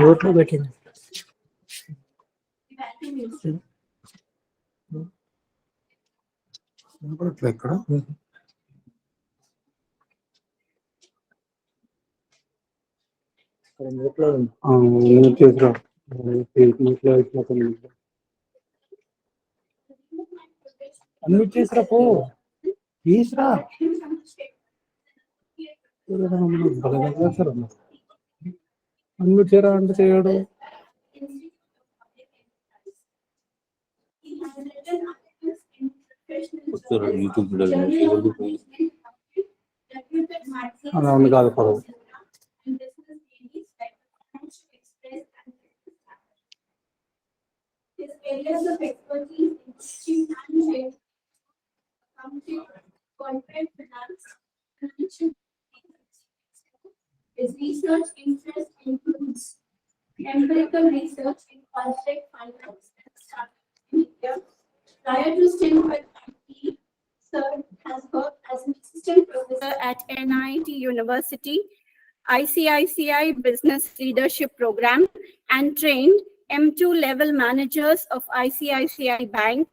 నోట్లో పెట్టింది ఇక్కడ నోట్లో అన్ని చేసిరా పో తీసురా అన్ని చేరా అంటే చేయడు. అలా ఉంది కాదు పడవు. Areas of expertise in management, accounting, corporate finance, financial. His research interest includes empirical research in corporate finance and startups in India. Prior to stint with FDP, Sir has worked as an assistant professor at NIT University, ICICI Business Leadership Program, and trained M2 level managers of ICICI Bank.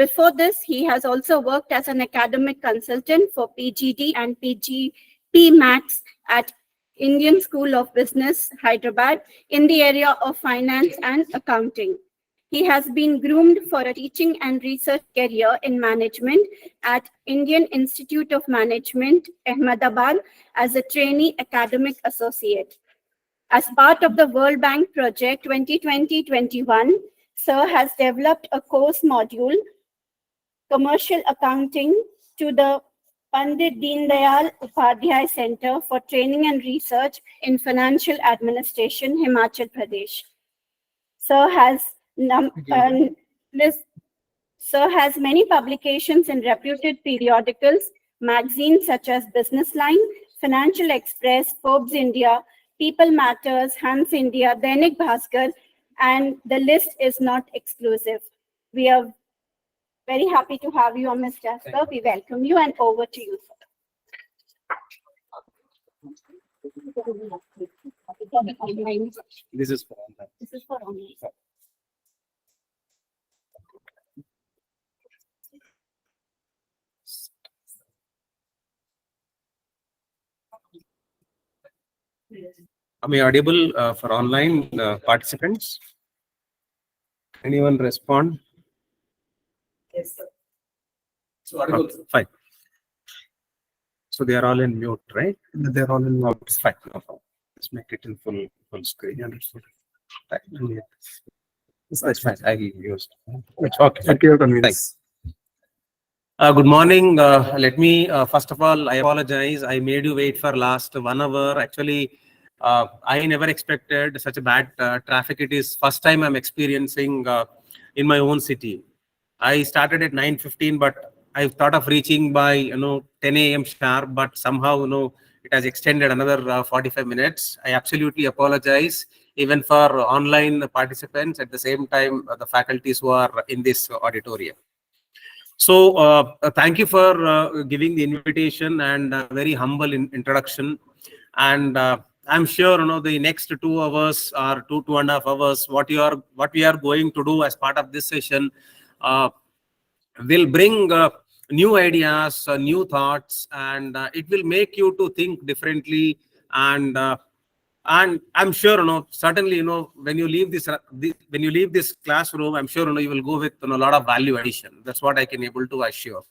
Before this, he has also worked as an academic consultant for PGD and PMax at Indian School of Business, Hyderabad, in the area of finance and accounting. He has been groomed for a teaching and research career in management at Indian Institute of Management, Ahmedabad, as a trainee academic associate. As part of the World Bank project 2020-21, Sir has developed a course module, Commercial Accounting, to the Pandit Deen Dayal Upadhyay Center for Training and Research in Financial Administration, Himachal Pradesh. Sir has many publications in reputed periodicals, magazines such as Business Line, Financial Express, Forbes India, People Matters, Hans India, Dainik Bhaskar, and the list is not exclusive. We are very happy to have you on, Mr. Sir. We welcome you, and over to you, sir. This is for online. This is for online. Am I audible for online participants? Anyone respond? Yes, sir. So audible. Fine. So they are all in mute, right? They're all in mute. Fine. No problem. Let's make it in full screen. Right. That's fine. I used. Okay. Thanks. Good morning. Let me first of all, I apologize. I made you wait for last 1 hour. Actually, I never expected such a bad traffic. It is first time I'm experiencing in my own city. I started at 9:15, but I thought of reaching by 10 a.m. sharp, but somehow it has extended another 45 minutes. I absolutely apologize, even for online participants. At the same time, the faculties who are in this auditorium. So thank you for giving the invitation and very humble introduction. And I'm sure the next 2 hours or 2.5 hours, what we are going to do as part of this session will bring new ideas, new thoughts, and it will make you to think differently. And I'm sure certainly when you leave this classroom, I'm sure you will go with a lot of value addition. That's what I can able to assure.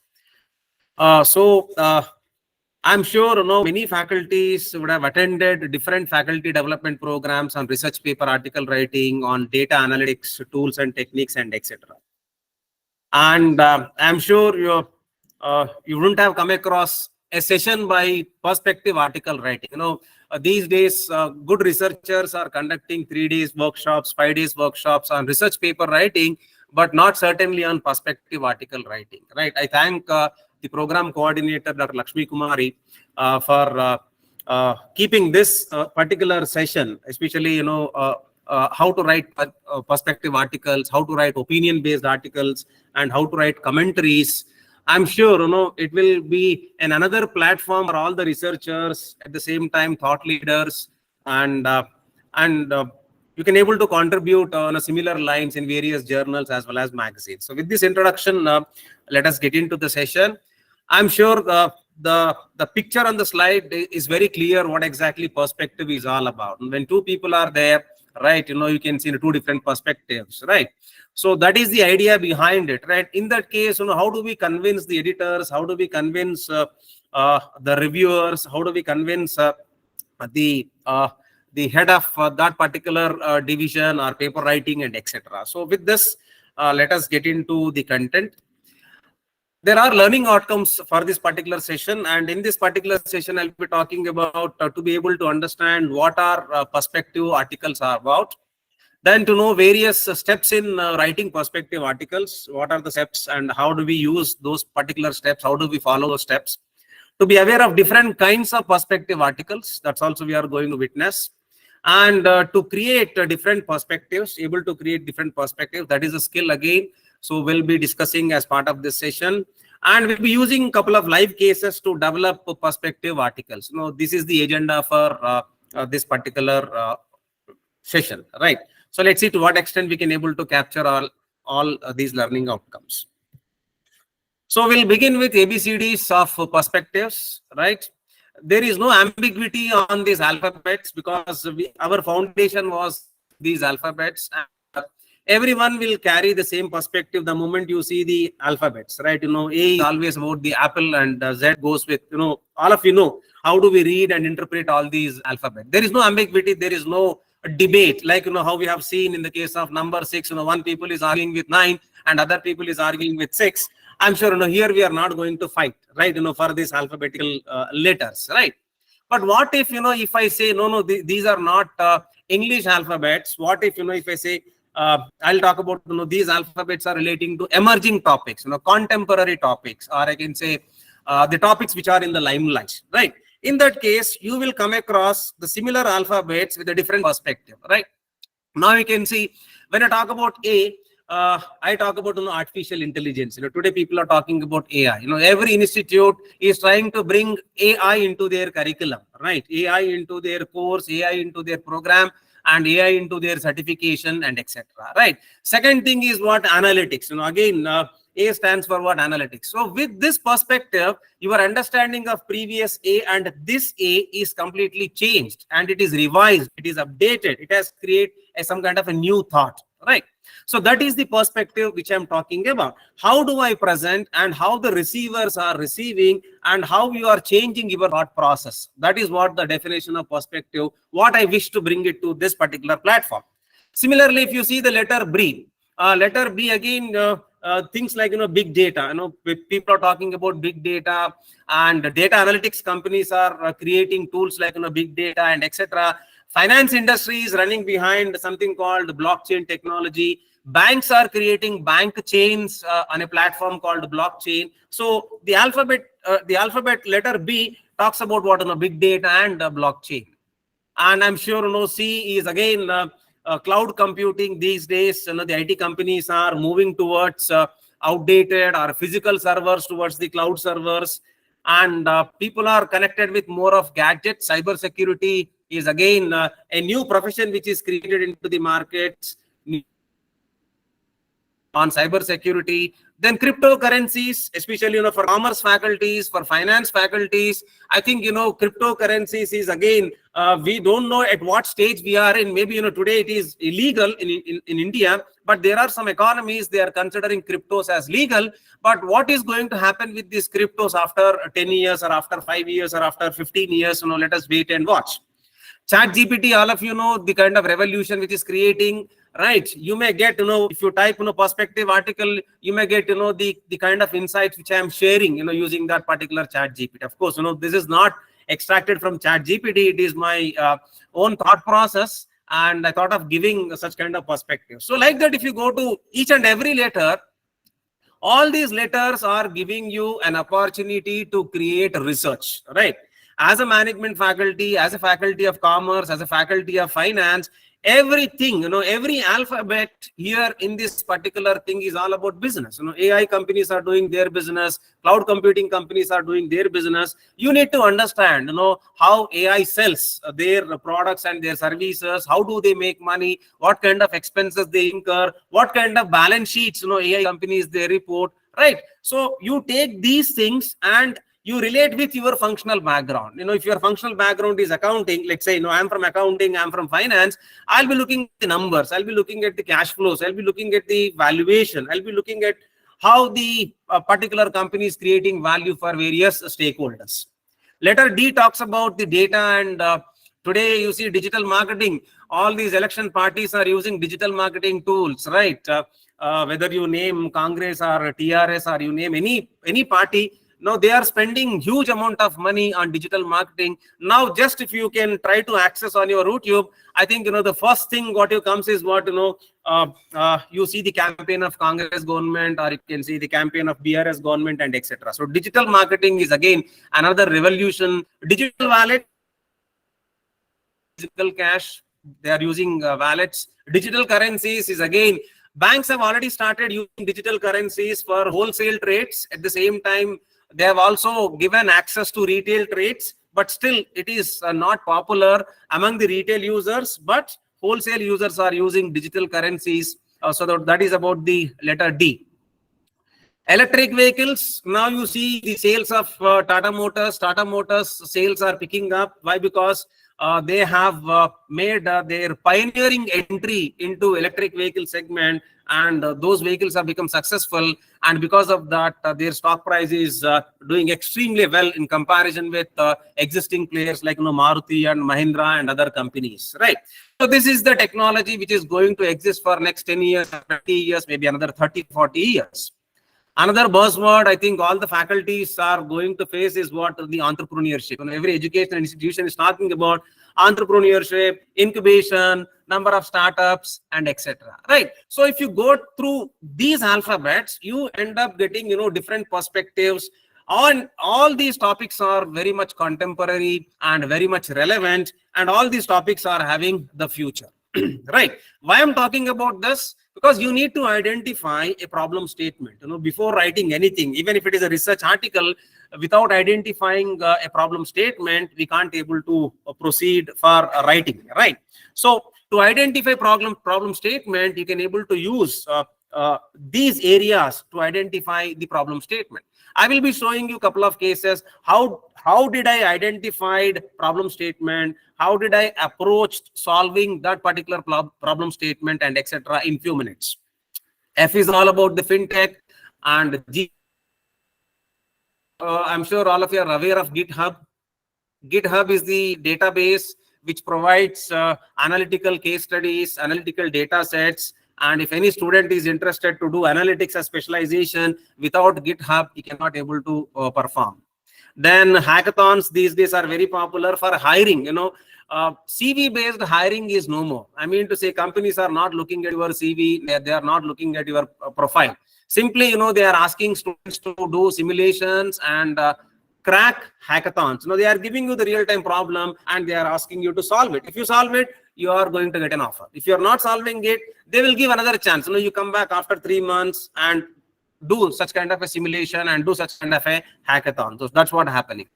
I'm sure many faculties would have attended different faculty development programs on research paper article writing, on data analytics tools and techniques, and etc. And I'm sure you wouldn't have come across a session by perspective article writing. These days, good researchers are conducting 3 days workshops, 5 days workshops on research paper writing, but not certainly on perspective article writing. Right? I thank the program coordinator, Dr. Lakshmi Kumari, for keeping this particular session, especially how to write perspective articles, how to write opinion-based articles, and how to write commentaries. I'm sure it will be another platform for all the researchers, at the same time thought leaders, and you can able to contribute on a similar lines in various journals as well as magazines. So with this introduction, let us get into the session. I'm sure the picture on the slide is very clear what exactly perspective is all about. And when two people are there, right, you can see two different perspectives, right? So that is the idea behind it, right? In that case, how do we convince the editors? How do we convince the reviewers? How do we convince the head of that particular division or paper writing and etc. So with this, let us get into the content. There are learning outcomes for this particular session, and in this particular session, I'll be talking about to be able to understand what our perspective articles are about. Then to know various steps in writing perspective articles, what are the steps and how do we use those particular steps, how do we follow those steps. To be aware of different kinds of perspective articles, that's also we are going to witness. And to create different perspectives, able to create different perspectives, that is a skill again. So we'll be discussing as part of this session. And we'll be using a couple of live cases to develop perspective articles. This is the agenda for this particular session, right? So let's see to what extent we can able to capture all these learning outcomes. So we'll begin with ABCDs of perspectives, right? There is no ambiguity on these alphabets because our foundation was these alphabets. And everyone will carry the same perspective the moment you see the alphabets, right? A is always about the apple and Z goes with, all of how do we read and interpret all these alphabets. There is no ambiguity. There is no debate like, how we have seen in the case of number 6, one people is arguing with 9 and other people is arguing with 6. I'm sure, here we are not going to fight, right, for these alphabetical letters, right? But what if, if I say, no, these are not English alphabets. What if, if I say, I'll talk about, these alphabets are relating to emerging topics, contemporary topics, or I can say the topics which are in the limelight, right? In that case, you will come across the similar alphabets with a different perspective, right? Now you can see when I talk about A, I talk about artificial intelligence. Today people are talking about AI. Every institute is trying to bring AI into their curriculum, right? AI into their course, AI into their program, and AI into their certification and etc. Right? Second thing is what analytics. Again, A stands for what? Analytics. So with this perspective, your understanding of previous A and this A is completely changed and it is revised, it is updated, it has created some kind of a new thought, right? So that is the perspective which I'm talking about. How do I present and how the receivers are receiving and how you are changing your thought process. That is what the definition of perspective, what I wish to bring it to this particular platform. Similarly, if you see the letter B again, things like, big data, people are talking about big data and data analytics companies are creating tools like, big data and etc. Finance industry is running behind something called blockchain technology. Banks are creating bank chains on a platform called blockchain. So the alphabet letter B talks about what, big data and blockchain. And I'm sure, C is again cloud computing these days. The IT companies are moving towards outdated or physical servers towards the cloud servers. And people are connected with more of gadgets. Cybersecurity is again a new profession which is created into the markets on cybersecurity. Then cryptocurrencies, especially for commerce faculties, for finance faculties, I think cryptocurrencies is again we don't know at what stage we are in. Maybe today it is illegal in India, but there are some economies they are considering cryptos as legal. But what is going to happen with these cryptos after 10 years or after 5 years or after 15 years? Let us wait and watch. ChatGPT, all of the kind of revolution which is creating, right? You may get, if you type, perspective article, you may get, the kind of insights which I am sharing, using that particular ChatGPT. Of course, this is not extracted from ChatGPT. It is my own thought process. And I thought of giving such kind of perspective. So like that, if you go to each and every letter, all these letters are giving you an opportunity to create research, right? As a management faculty, as a faculty of commerce, as a faculty of finance, everything, every alphabet here in this particular thing is all about business. AI companies are doing their business, cloud computing companies are doing their business. You need to understand, how AI sells their products and their services. How do they make money? What kind of expenses they incur? What kind of balance sheets, AI companies they report, right? So you take these things and you relate with your functional background. If your functional background is accounting, let's say, I'm from accounting, I'm from finance, I'll be looking at the numbers, I'll be looking at the cash flows, I'll be looking at the valuation, I'll be looking at how the particular company is creating value for various stakeholders. Letter D talks about the data, and today you see digital marketing. All these election parties are using digital marketing tools, right? Whether you name Congress or TRS or you name any party, now they are spending huge amount of money on digital marketing. Now, just if you can try to access on your YouTube, I think, the first thing what you comes is what, you see the campaign of Congress government, or you can see the campaign of BRS government and etc. So digital marketing is again another revolution. Digital wallet, physical cash, they are using wallets. Digital currencies is again, banks have already started using digital currencies for wholesale trades. At the same time, they have also given access to retail trades, but still it is not popular among the retail users, but wholesale users are using digital currencies. So that is about the letter D. Electric vehicles, now you see the sales of Tata Motors. Tata Motors sales are picking up. Why? Because they have made their pioneering entry into electric vehicle segment, and those vehicles have become successful, and because of that their stock price is doing extremely well in comparison with existing players like Maruti and Mahindra and other companies, right? So this is the technology which is going to exist for next 10 years, 20 years, maybe another 30, 40 years. Another buzzword I think all the faculties are going to face is what the entrepreneurship. Every educational institution is talking about entrepreneurship, incubation, number of startups, and etc. Right? So if you go through these alphabets, you end up getting different perspectives. On all these topics are very much contemporary and very much relevant, and all these topics are having the future. Right? Why I'm talking about this? Because you need to identify a problem statement, before writing anything. Even if it is a research article, without identifying a problem statement, we can't able to proceed for writing, right? So to identify problem statement, you can able to use these areas to identify the problem statement. I will be showing you a couple of cases. How did I identify problem statement? How did I approach solving that particular problem statement and etc. in few minutes. F is all about the fintech, and G. I'm sure all of you are aware of GitHub. GitHub is the database which provides analytical case studies, analytical data sets. And if any student is interested to do analytics as specialization, without GitHub, he cannot able to perform. Then hackathons these days are very popular for hiring. CV based hiring is no more. I mean to say, companies are not looking at your CV, they are not looking at your profile. Simply, they are asking students to do simulations and crack hackathons. They are giving you the real-time problem and they are asking you to solve it. If you solve it, you are going to get an offer. If you are not solving it, they will give another chance. You come back after 3 months and do such kind of a simulation and do such kind of a hackathon. So that's what happening.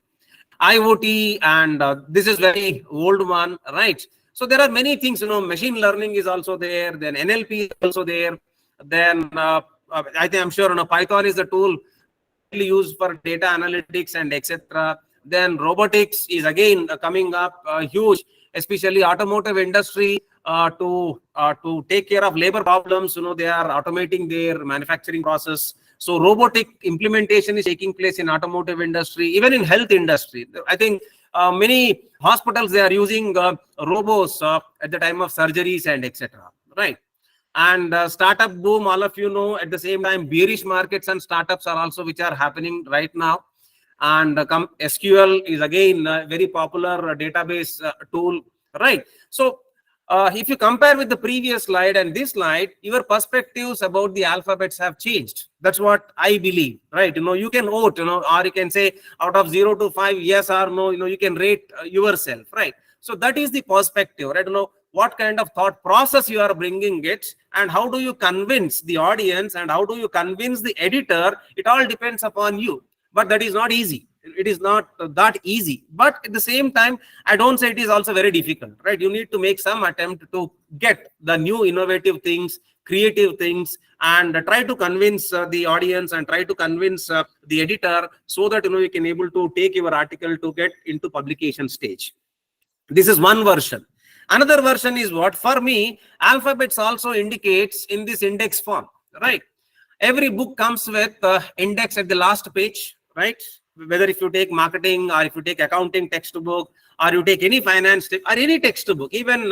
IoT, and this is very old one, right? So there are many things, machine learning is also there, then NLP is also there, then I'm sure Python is the tool used for data analytics and etc. Then robotics is again coming up huge, especially automotive industry to take care of labor problems. They are automating their manufacturing process. So robotic implementation is taking place in automotive industry, even in health industry. I think many hospitals, they are using robots at the time of surgeries and etc. Right? And startup boom, all of you know, at the same time, bearish markets and startups are also which are happening right now. And SQL is again a very popular database tool, right? So if you compare with the previous slide and this slide, your perspectives about the alphabets have changed. That's what I believe, right? You can vote, or you can say out of 0 to 5, yes or no, you can rate yourself, right? So that is the perspective, right? what kind of thought process you are bringing it, and how do you convince the audience, and how do you convince the editor. It all depends upon you. But that is not easy. It is not that easy. But at the same time, I don't say it is also very difficult, right? You need to make some attempt to get the new innovative things, creative things, and try to convince the audience, and try to convince the editor, so that you can able to take your article to get into publication stage. This is one version. Another version is what, for me, alphabets also indicates in this index form, right? Every book comes with index at the last page, right? Whether if you take marketing, or if you take accounting textbook, or you take any finance or any textbook, even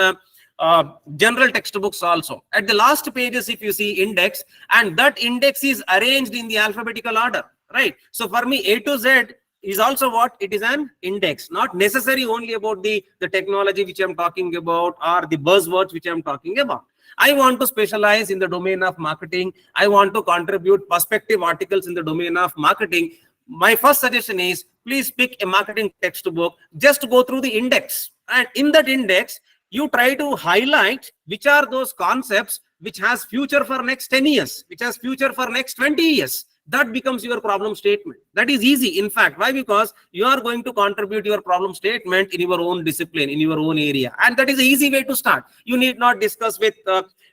general textbooks also, at the last pages, if you see index, and that index is arranged in the alphabetical order, right? So for me, A to Z is also what? It is an index, not necessary only about the technology which I'm talking about, or the buzzwords which I'm talking about. I want to specialize in the domain of marketing. I want to contribute perspective articles in the domain of marketing. My first suggestion is, please pick a marketing textbook, just go through the index, and in that index, you try to highlight which are those concepts which has future for next 10 years, which has future for next 20 years. That becomes your problem statement. That is easy. In fact, why? Because you are going to contribute your problem statement in your own discipline, in your own area. And that is an easy way to start. You need not discuss with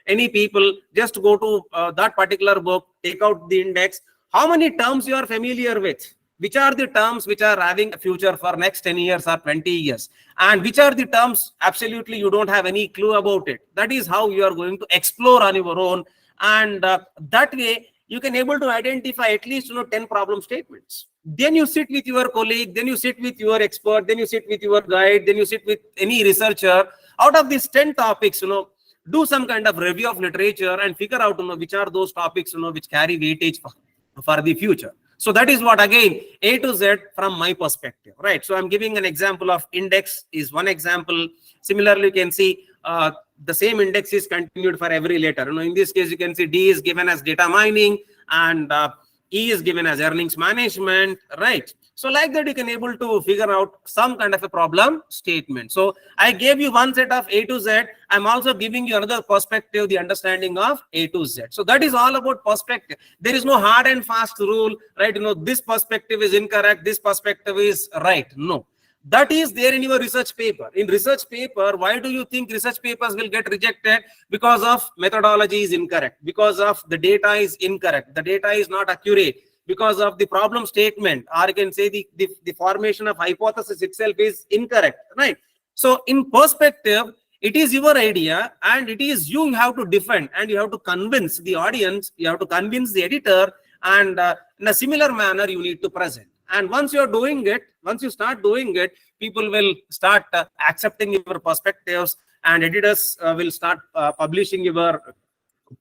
any people. Just go to that particular book, take out the index. How many terms you are familiar with? Which are the terms which are having a future for next 10 years or 20 years? And which are the terms absolutely you don't have any clue about it? That is how you are going to explore on your own. And that way, you can able to identify at least 10 problem statements. Then you sit with your colleague, then you sit with your expert, then you sit with your guide, then you sit with any researcher. Out of these 10 topics, do some kind of review of literature and figure out which are those topics which carry weightage for the future. So that is what, again, A to Z from my perspective, right? So I'm giving an example of index is one example. Similarly, you can see the same index is continued for every letter. In this case, you can see D is given as data mining, and E is given as earnings management, right? So like that, you can able to figure out some kind of a problem statement. So I gave you one set of A to Z. I'm also giving you another perspective, the understanding of A to Z. So that is all about perspective. There is no hard and fast rule, right? This perspective is incorrect, this perspective is right. No. That is there in your research paper. In research paper, why do you think research papers will get rejected? Because of methodology is incorrect, because of the data is incorrect, the data is not accurate, because of the problem statement, or you can say the formation of hypothesis itself is incorrect, right? So in perspective, it is your idea, and it is you have to defend, and you have to convince the audience, you have to convince the editor, and in a similar manner, you need to present. And once you are doing it, once you start doing it, people will start accepting your perspectives, and editors will start publishing your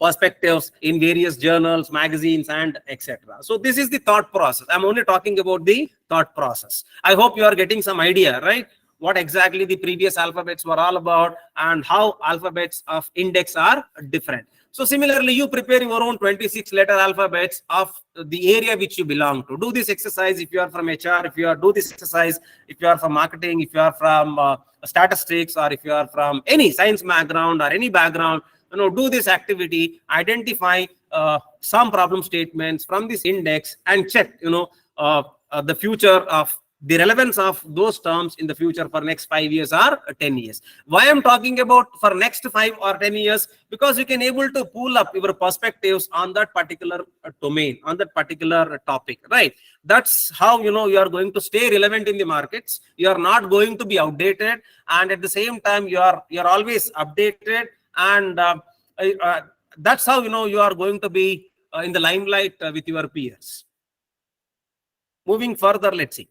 perspectives in various journals, magazines, and etc. So this is the thought process. I'm only talking about the thought process. I hope you are getting some idea, right? What exactly the previous alphabets were all about, and how alphabets of index are different. So similarly, you prepare your own 26-letter alphabets of the area which you belong to. Do this exercise if you are from HR, do this exercise if you are from marketing, if you are from statistics, or if you are from any science background or any background. Do this activity, identify some problem statements from this index, and check, the future of the relevance of those terms in the future for next 5 years or 10 years. Why I'm talking about for next 5 or 10 years? Because you can able to pull up your perspectives on that particular domain, on that particular topic, right? That's how, you are going to stay relevant in the markets. You are not going to be outdated. And at the same time, you are always updated. And that's how, you are going to be in the limelight with your peers. Moving further, let's see.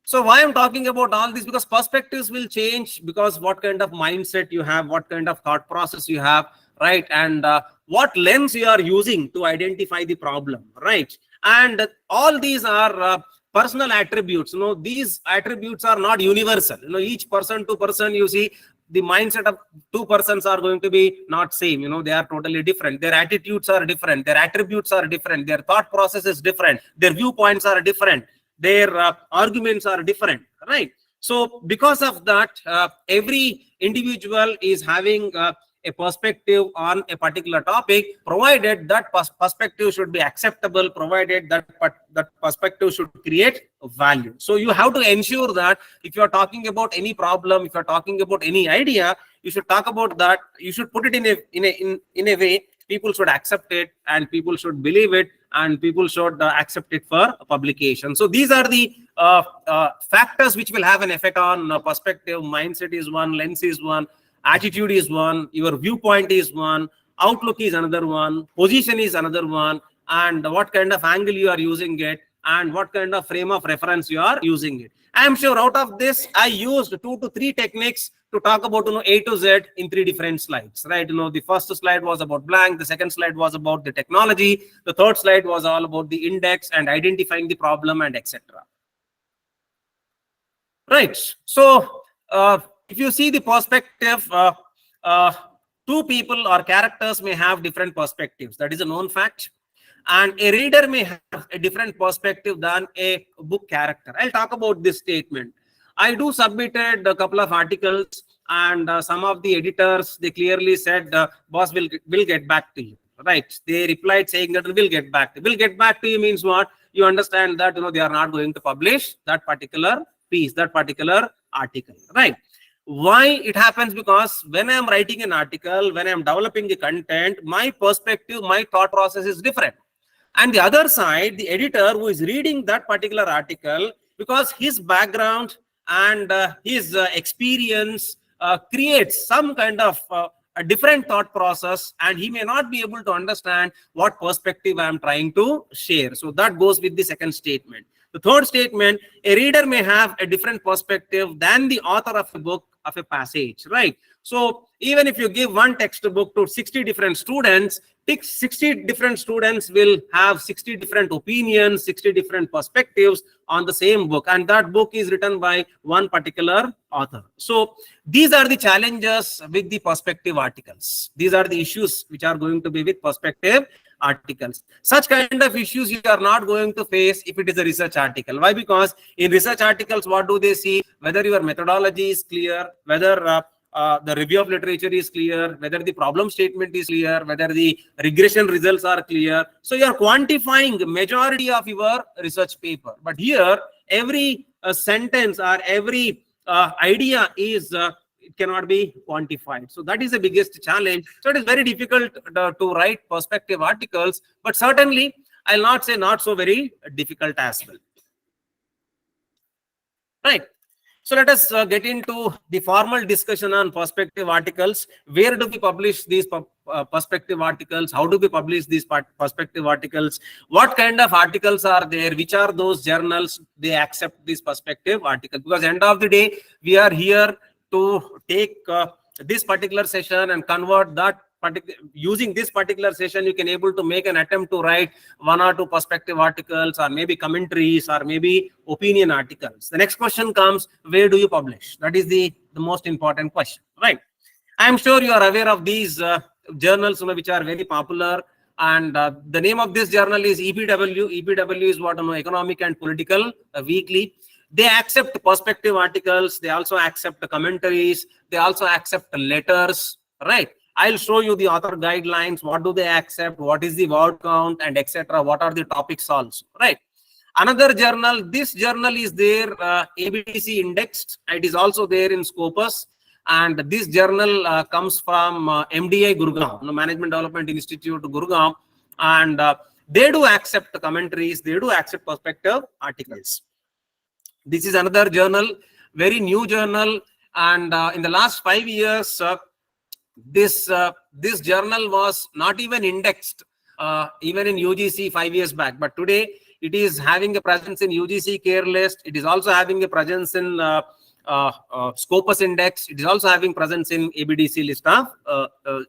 So why I'm talking about all this? Because perspectives will change, because what kind of mindset you have, what kind of thought process you have, right? And what lens you are using to identify the problem, right? And all these are personal attributes. These attributes are not universal. Each person to person, you see, the mindset of two persons are going to be not same. They are totally different. Their attitudes are different. Their attributes are different. Their thought process is different. Their viewpoints are different. Their arguments are different, right? So because of that, every individual is having a perspective on a particular topic, provided that perspective should be acceptable, provided that that perspective should create value. So you have to ensure that if you are talking about any problem, if you are talking about any idea, you should talk about that. You should put it in a way people should accept it, and people should believe it, and people should accept it for publication. So these are the factors which will have an effect on perspective. Mindset is one, lens is one, attitude is one, your viewpoint is one, outlook is another one, position is another one, and what kind of angle you are using it, and what kind of frame of reference you are using it. I am sure out of this, I used 2 to 3 techniques to talk about A to Z in 3 different slides, right? The first slide was about blank, the second slide was about the technology, the third slide was all about the index and identifying the problem and etc. Right. So if you see the perspective, 2 people or characters may have different perspectives. That is a known fact. And a reader may have a different perspective than a book character. I'll talk about this statement. I do submitted a couple of articles, and some of the editors, they clearly said, boss will get back to you. Right. They replied saying that we'll get back to you. Will get back to you means what? You understand that they are not going to publish that particular piece, that particular article. Right. Why it happens? Because when I am writing an article, when I am developing the content, my perspective, my thought process is different. And the other side, the editor who is reading that particular article, because his background and his experience creates some kind of a different thought process, and he may not be able to understand what perspective I am trying to share. So that goes with the second statement. The third statement, a reader may have a different perspective than the author of a book, of a passage, right? So even if you give one textbook to 60 different students, 60 different students will have 60 different opinions, 60 different perspectives on the same book, and that book is written by one particular author. So these are the challenges with the perspective articles. These are the issues which are going to be with perspective articles. Such kind of issues you are not going to face if it is a research article. Why? Because in research articles, what do they see? Whether your methodology is clear, whether the review of literature is clear, whether the problem statement is clear, whether the regression results are clear. So you are quantifying the majority of your research paper. But here, every sentence or every idea is it cannot be quantified. So that is the biggest challenge. So it is very difficult to write perspective articles, but certainly I'll not say not so very difficult as well. Right. So let us get into the formal discussion on perspective articles. Where do we publish these perspective articles? How do we publish these perspective articles? What kind of articles are there? Which are those journals they accept this perspective article? Because end of the day, we are here to take this particular session and convert that using this particular session, you can able to make an attempt to write 1 or 2 perspective articles, or maybe commentaries, or maybe opinion articles. The next question comes, where do you publish? That is the most important question, right? I am sure you are aware of these journals, which are very popular, and the name of this journal is EPW. EPW is what, Economic and Political Weekly. They accept perspective articles. They also accept commentaries. They also accept letters, right? I'll show you the author guidelines. What do they accept? What is the word count, and etc. What are the topics also, right? Another journal, this journal is there, ABDC indexed. It is also there in Scopus. And this journal comes from MDI Gurgaon, Management Development Institute, Gurgaon. And they do accept commentaries. They do accept perspective articles. This is another journal, very new journal. And in the last 5 years, this journal was not even indexed even in UGC 5 years back, but today it is having a presence in UGC care list. It is also having a presence in Scopus index. It is also having presence in ABDC list of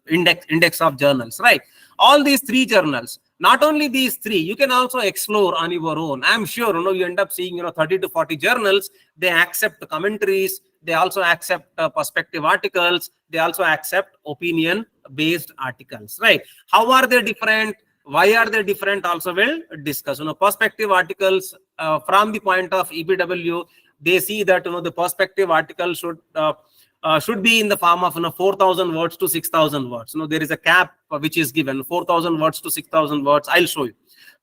index of journals, right? All these 3 journals. Not only these 3, you can also explore on your own. I'm sure you end up seeing 30 to 40 journals. They accept commentaries. They also accept perspective articles. They also accept opinion-based articles, right? How are they different? Why are they different? Also, we'll discuss. Perspective articles from the point of EPW, they see that the perspective article should be in the form of 4,000 words to 6,000 words. There is a cap which is given 4,000 words to 6,000 words. I'll show you.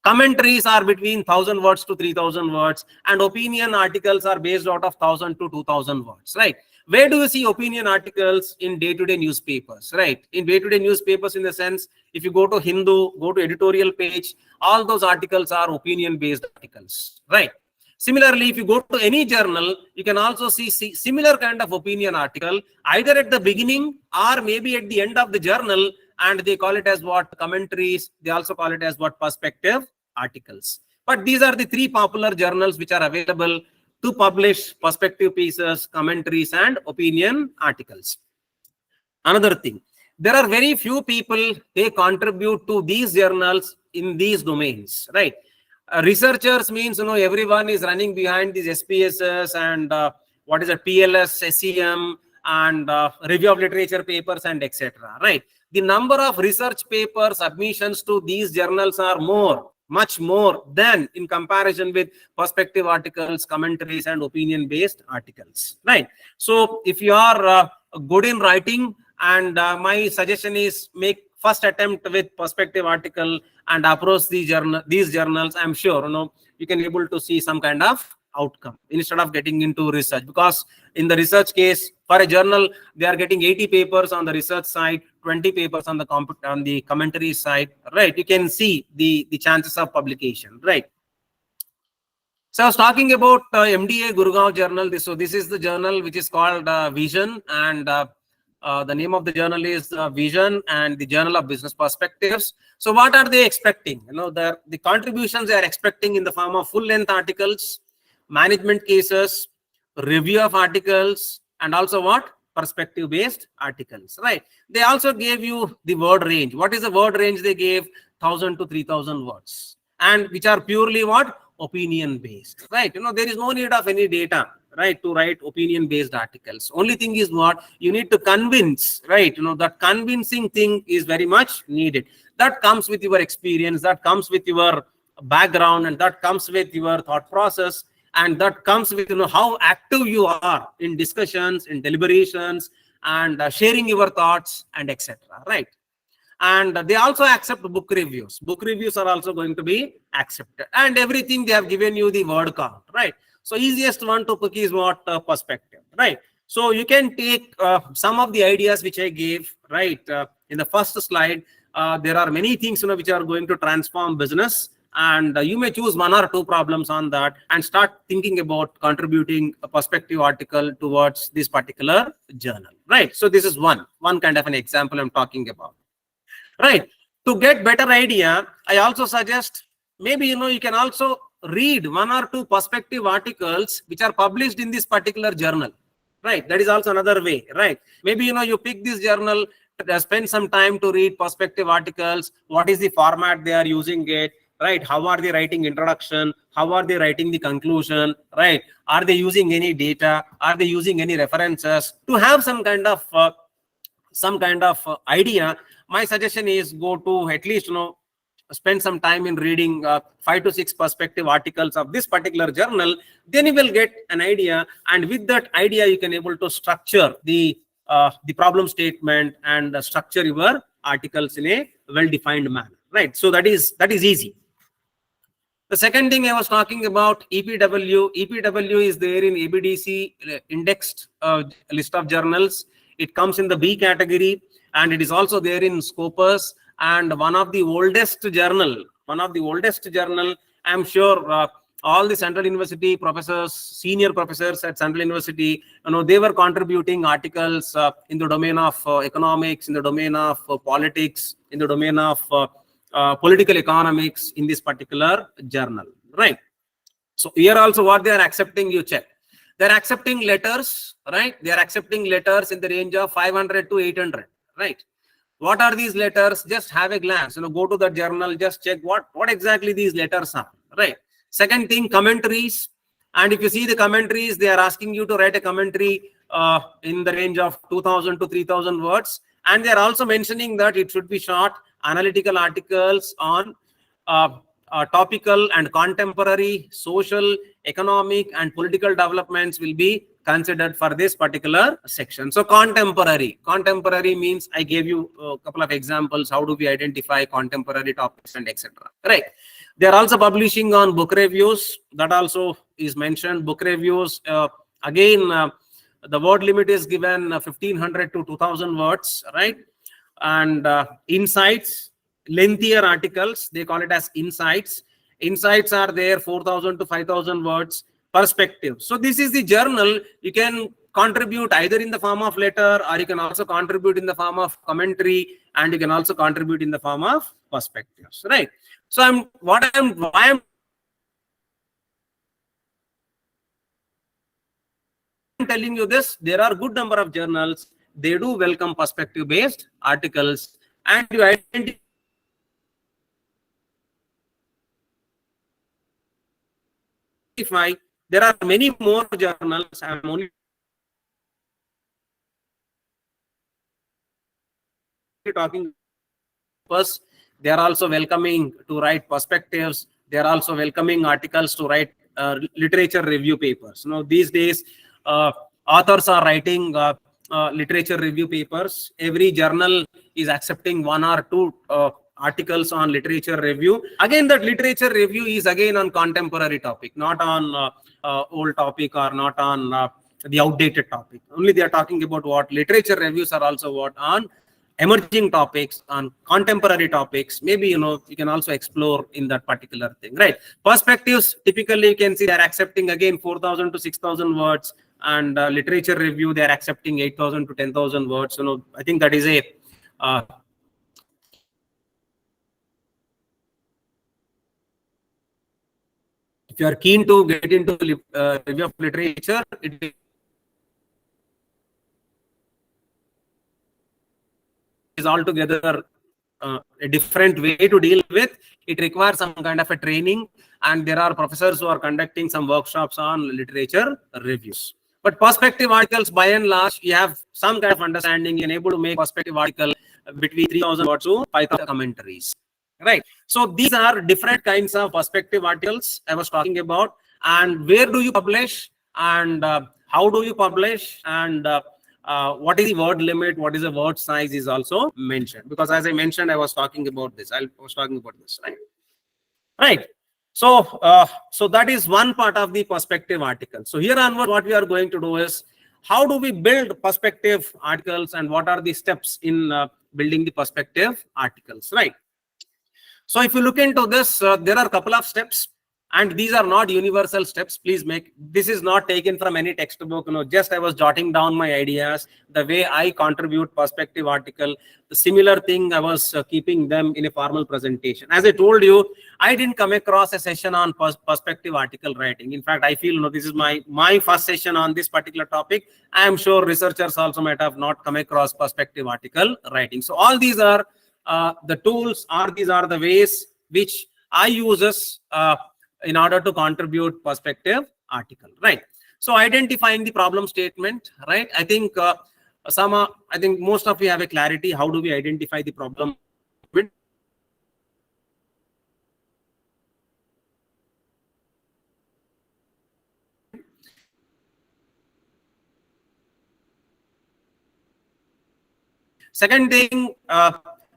Commentaries are between 1,000 words to 3,000 words, and opinion articles are based out of 1,000 to 2,000 words, right? Where do you see opinion articles in day-to-day newspapers, right? In day-to-day newspapers, in the sense, if you go to Hindu, go to editorial page, all those articles are opinion-based articles, right? Similarly, if you go to any journal, you can also see similar kind of opinion article, either at the beginning or maybe at the end of the journal, and they call it as what? Commentaries. They also call it as what? Perspective articles. But these are the three popular journals which are available to publish perspective pieces, commentaries, and opinion articles. Another thing, there are very few people they contribute to these journals in these domains, right? Researchers means everyone is running behind these SPSS and what is a PLS, SEM, and review of literature papers and etc. Right? The number of research paper submissions to these journals are much more than in comparison with perspective articles, commentaries, and opinion-based articles. Right? So if you are good in writing, and my suggestion is make first attempt with perspective article and approach these journals. I'm sure you can able to see some kind of outcome instead of getting into research, because in the research case for a journal they are getting 80 papers on the research side, 20 papers on the commentary side, right? You can see the chances of publication, right? So I was talking about MDA Gurgaon journal. This is the journal which is called Vision, and the name of the journal is Vision and the Journal of Business Perspectives. So what are they expecting? The contributions they are expecting in the form of full-length articles, management cases, review of articles, and also what? Perspective-based articles, right? They also gave you the word range. What is the word range they gave? 1,000 to 3,000 words, and which are purely what? Opinion-based, right? There is no need of any data, right, to write opinion-based articles. Only thing is what? You need to convince, right? That convincing thing is very much needed. That comes with your experience, that comes with your background, and that comes with your thought process, and that comes with how active you are in discussions, in deliberations, and sharing your thoughts and etc., right? And they also accept book reviews. Book reviews are also going to be accepted, and everything they have given you the word count, right? So easiest one to pick is what? Perspective, right? So you can take some of the ideas which I gave, right? In the first slide, there are many things which are going to transform business, and you may choose one or two problems on that and start thinking about contributing a perspective article towards this particular journal, right? So this is one kind of an example I'm talking about, right? To get better idea, I also suggest maybe you can also read one or two perspective articles which are published in this particular journal, right? That is also another way, right? Maybe you pick this journal, spend some time to read perspective articles. What is the format they are using it, right? How are they writing introduction? How are they writing the conclusion, right? Are they using any data? Are they using any references? To have some kind of idea, my suggestion is go to at least spend some time in reading 5 to 6 perspective articles of this particular journal. Then you will get an idea, and with that idea you can able to structure the problem statement and structure your articles in a well-defined manner, right? So that is easy. The second thing I was talking about, EPW. EPW is there in ABDC indexed list of journals. It comes in the B category, and it is also there in Scopus, and one of the oldest journal. I'm sure all the Central University professors, senior professors at Central University, they were contributing articles in the domain of economics, in the domain of politics, in the domain of political economics in this particular journal, right? So here also what they are accepting, you check. They're accepting letters, right? They are accepting letters in the range of 500 to 800, right? What are these letters? Just have a glance, go to the journal, just check what exactly these letters are, right? Second thing, commentaries. And if you see the commentaries, they are asking you to write a commentary in the range of 2,000 to 3,000 words. And they are also mentioning that it should be short, analytical articles on topical and contemporary social, economic, and political developments will be considered for this particular section. So contemporary means I gave you a couple of examples. How do we identify contemporary topics and etc. Right? They are also publishing on book reviews. That also is mentioned. Book reviews, again, the word limit is given 1500 to 2000 words, right? And insights, lengthier articles, they call it as insights. Insights are there 4000 to 5000 words. Perspective. So this is the journal. You can contribute either in the form of letter, or you can also contribute in the form of commentary, and you can also contribute in the form of perspectives, right? So why I'm telling you this, there are good number of journals, they do welcome perspective based articles, and you identify there are many more journals. I'm only talking first. They are also welcoming to write perspectives. They are also welcoming articles to write literature review papers. Now these days authors are writing literature review papers. Every journal is accepting 1 or 2 articles on literature review. Again, that literature review is again on contemporary topic, not on old topic, or not on the outdated topic. Only they are talking about what literature reviews are also what on emerging topics, on contemporary topics. Maybe you can also explore in that particular thing, right? Perspectives, typically you can see they're accepting again 4000 to 6000 words, and literature review they're accepting 8000 to 10,000 words. I think that is a if you are keen to get into review of literature, it is altogether a different way to deal with. It requires some kind of a training, and there are professors who are conducting some workshops on literature reviews. But perspective articles, by and large, you have some kind of understanding. You're able to make perspective article between 3000 words to 5000 commentaries, right? So these are different kinds of perspective articles I was talking about. And where do you publish, and how do you publish, and what is the word limit, what is the word size is also mentioned, because as I mentioned, I was talking about this, right? So that is one part of the perspective article. So here onward, what we are going to do is, how do we build perspective articles, and what are the steps in building the perspective articles, right? So if you look into this, there are a couple of steps, and these are not universal steps. Please this is not taken from any textbook. Just I was jotting down my ideas, the way I contribute perspective article. The similar thing, I was keeping them in a formal presentation. As I told you, I didn't come across a session on perspective article writing. In fact, I feel this is my first session on this particular topic. I am sure researchers also might have not come across perspective article writing. So all these are the tools, or these are the ways which I uses in order to contribute perspective article, right? So identifying the problem statement, right? I think most of you have a clarity. How do we identify the problem? Second thing,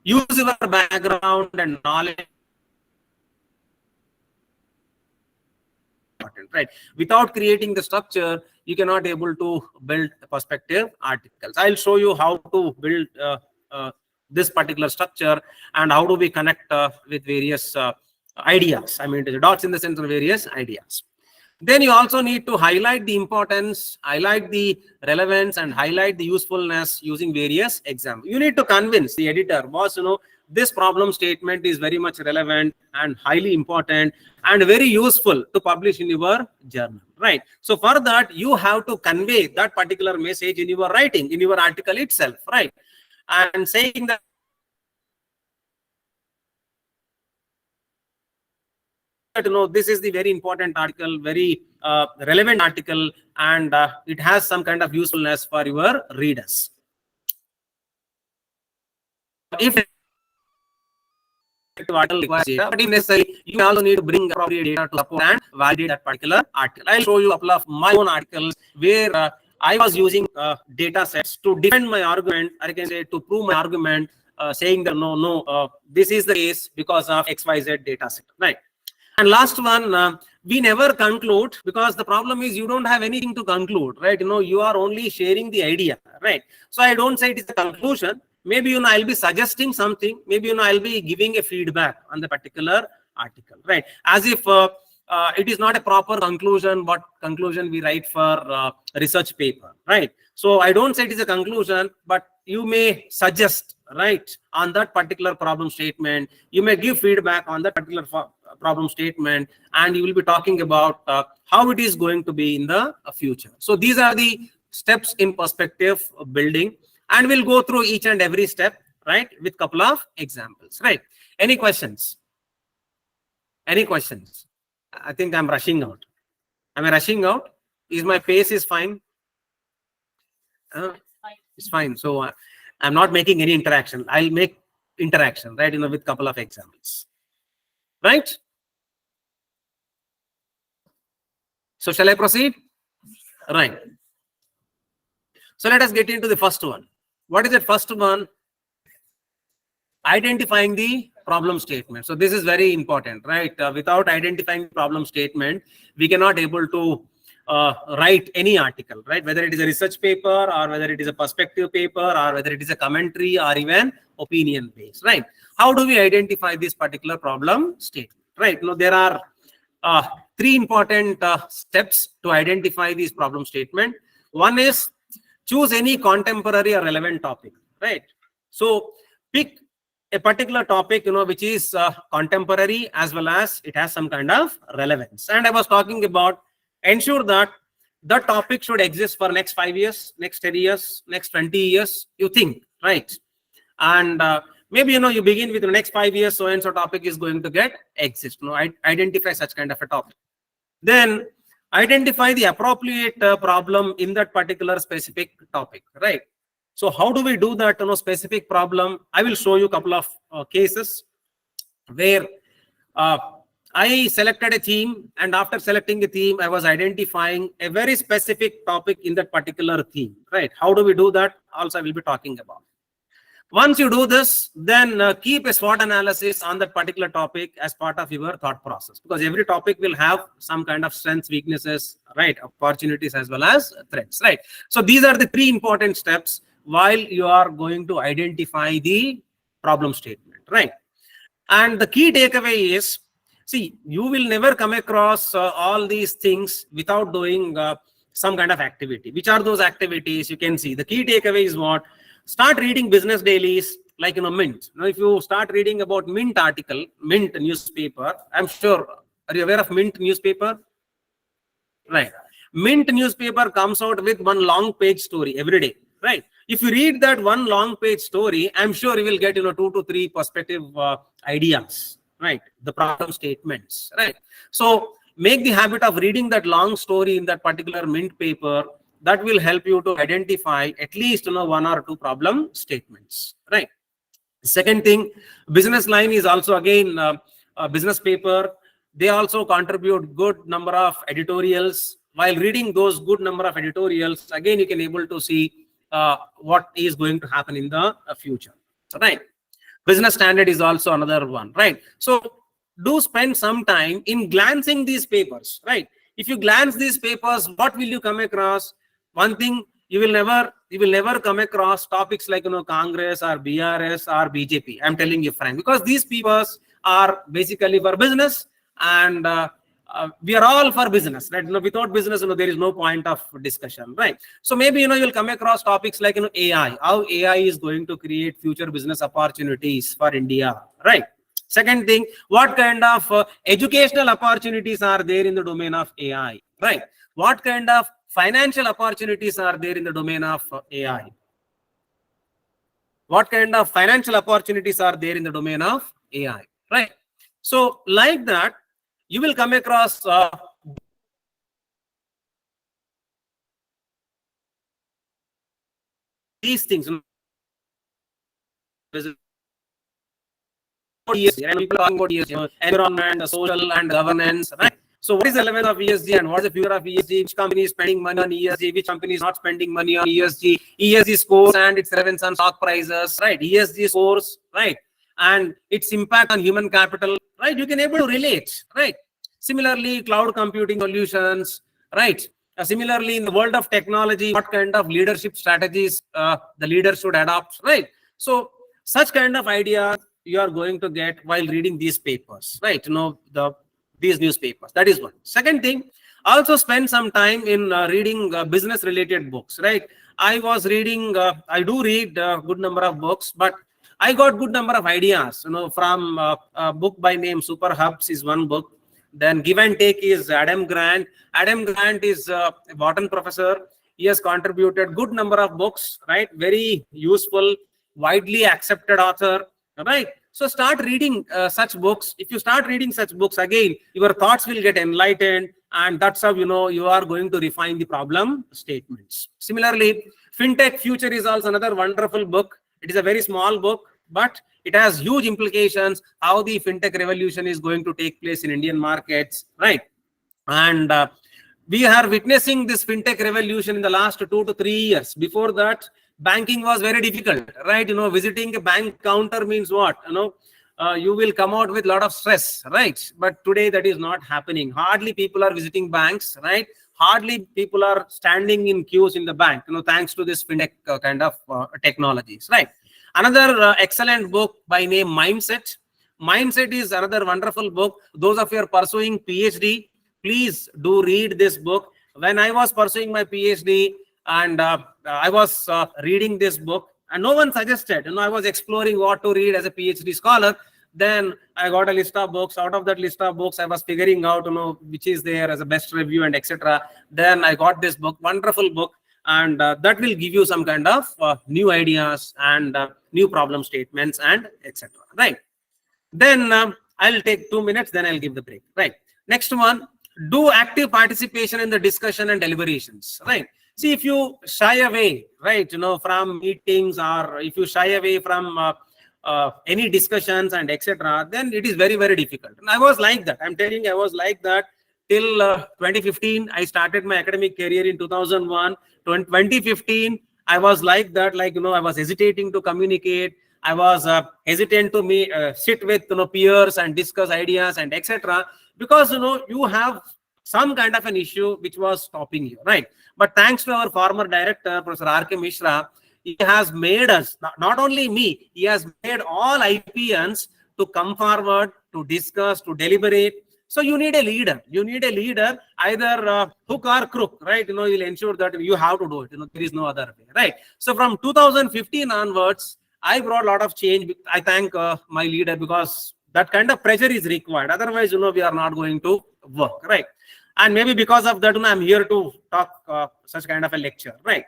use your background and knowledge, right? Without creating the structure, you cannot able to build perspective articles. I'll show you how to build this particular structure, and how do we connect with various ideas. I mean, the dots in the sense of various ideas. Then you also need to highlight the importance, highlight the relevance, and highlight the usefulness using various examples. You need to convince the editor, boss, this problem statement is very much relevant and highly important and very useful to publish in your journal, right? So for that, you have to convey that particular message in your writing, in your article itself, right? And saying that this is the very important article, very relevant article, and it has some kind of usefulness for your readers. If article requires data, but if necessary, you also need to bring appropriate data to support and validate that particular article. I'll show you a couple of my own articles where I was using data sets to defend my argument, or I can say to prove my argument, saying that this is the case because of XYZ data set, right? And last one, we never conclude, because the problem is you don't have anything to conclude, right? You are only sharing the idea, right? So I don't say it is a conclusion. Maybe, I'll be suggesting something. Maybe, I'll be giving a feedback on the particular article, right? As if it is not a proper conclusion, but conclusion we write for research paper, right? So I don't say it is a conclusion, but you may suggest, right, on that particular problem statement. You may give feedback on that particular problem statement, and you will be talking about how it is going to be in the future. So these are the steps in perspective building, and we'll go through each and every step, right, with couple of examples, right? Any questions? Any questions? I think I'm rushing out. Am I rushing out? Is my pace is fine? It's fine. So I'm not making any interaction. I'll make interaction, right, with couple of examples, right? So shall I proceed? Right. So let us get into the first one. What is the first one? Identifying the problem statement. So this is very important, right? Without identifying problem statement, we cannot able to write any article, right? Whether it is a research paper, or whether it is a perspective paper, or whether it is a commentary, or even opinion based, right? How do we identify this particular problem statement, right? There are three important steps to identify these problem statement. One is choose any contemporary or relevant topic, right? So pick a particular topic, which is contemporary, as well as it has some kind of relevance. And I was talking about ensure that the topic should exist for next 5 years, next 10 years, next 20 years, you think, right? And maybe, you begin with the next 5 years, so and so topic is going to get exist. Identify such kind of a topic. Then identify the appropriate problem in that particular specific topic, right? So how do we do that, specific problem? I will show you a couple of cases where I selected a theme, and after selecting a theme, I was identifying a very specific topic in that particular theme, right? How do we do that? Also, I will be talking about. Once you do this, then keep a SWOT analysis on that particular topic as part of your thought process, because every topic will have some kind of strengths, weaknesses, right? Opportunities as well as threats, right? So these are the three important steps while you are going to identify the problem statement, right? And the key takeaway is, see, you will never come across all these things without doing some kind of activity. Which are those activities? You can see the key takeaway is what? Start reading business dailies like Mint. Now, if you start reading about Mint article, Mint newspaper, I'm sure, are you aware of Mint newspaper? Right. Mint newspaper comes out with one long page story every day, right? If you read that one long page story, I'm sure you will get 2 to 3 perspective ideas, right? The problem statements, right? So make the habit of reading that long story in that particular Mint paper. That will help you to identify at least 1 or 2 problem statements, right? Second thing, business line is also again a business paper. They also contribute good number of editorials. While reading those good number of editorials, again you can able to see what is going to happen in the future, right? Business Standard is also another one, right? So do spend some time in glancing these papers, right? If you glance these papers, what will you come across? One thing, you will never come across topics like Congress or BRS or BJP. I'm telling you frank, because these papers are basically for business, and we are all for business, right? Without business, there is no point of discussion, right? So maybe you'll come across topics like AI, how AI is going to create future business opportunities for India, right? Second thing, what kind of educational opportunities are there in the domain of AI, right? What kind of financial opportunities are there in the domain of AI? What kind of financial opportunities are there in the domain of AI, right? So like that, you will come across these things. ESG, and people are talking about ESG, environment, social and governance, right? So what is the relevance of ESG and what is the future of ESG? Which company is spending money on ESG? Which company is not spending money on ESG? ESG scores and its relevance on stock prices, right? ESG scores, right? And its impact on human capital, right? You can able to relate, right? Similarly, cloud computing solutions, right? Similarly, in the world of technology, what kind of leadership strategies the leader should adopt, right? So such kind of idea you are going to get while reading these papers, right? These newspapers. That is one. Second thing, also spend some time in reading business related books, right? I was reading, I do read a good number of books, but I got good number of ideas, from a book by name Super Hubs is one book. Then Give and Take is Adam Grant. Adam Grant is a Wharton professor. He has contributed good number of books, right? Very useful, widely accepted author, right? So start reading such books. If you start reading such books, again, your thoughts will get enlightened, and that's how you are going to refine the problem statements. Similarly, FinTech Future is also another wonderful book. It is a very small book, but it has huge implications how the FinTech revolution is going to take place in Indian markets, right? And we are witnessing this FinTech revolution in the last 2 to 3 years. Before that, banking was very difficult, right? Visiting a bank counter means what? You will come out with a lot of stress, right? But today that is not happening. Hardly people are visiting banks, right? Hardly people are standing in queues in the bank, thanks to this FinTech kind of technologies, right? Another excellent book by name Mindset. Mindset is another wonderful book. Those of you are pursuing PhD, please do read this book. When I was pursuing my PhD and I was reading this book, and no one suggested, I was exploring what to read as a PhD scholar. Then I got a list of books. Out of that list of books, I was figuring out, which is there as a best review and etc. Then I got this book, wonderful book, and that will give you some kind of new ideas and new problem statements and etc. Right? Then I'll take 2 minutes. Then I'll give the break. Right? Next one, do active participation in the discussion and deliberations. Right? See, if you shy away, right, from meetings, or if you shy away from any discussions and etc., then it is very, very difficult. And I was like that. I'm telling you, I was like that till 2015. I started my academic career in 2001. 2015, I was like that. I was hesitating to communicate. I was hesitant to sit with peers and discuss ideas and etc. Because you have some kind of an issue which was stopping you, right? But thanks to our former director, Professor R.K. Mishra, he has made us, not only me, he has made all IPNs to come forward, to discuss, to deliberate. So you need a leader. You need a leader, either hook or crook, right? He will ensure that you have to do it. There is no other way, right? So from 2015 onwards, I brought a lot of change. I thank my leader, because that kind of pressure is required. Otherwise, we are not going to work, right? And maybe because of that, I'm here to talk such kind of a lecture, right?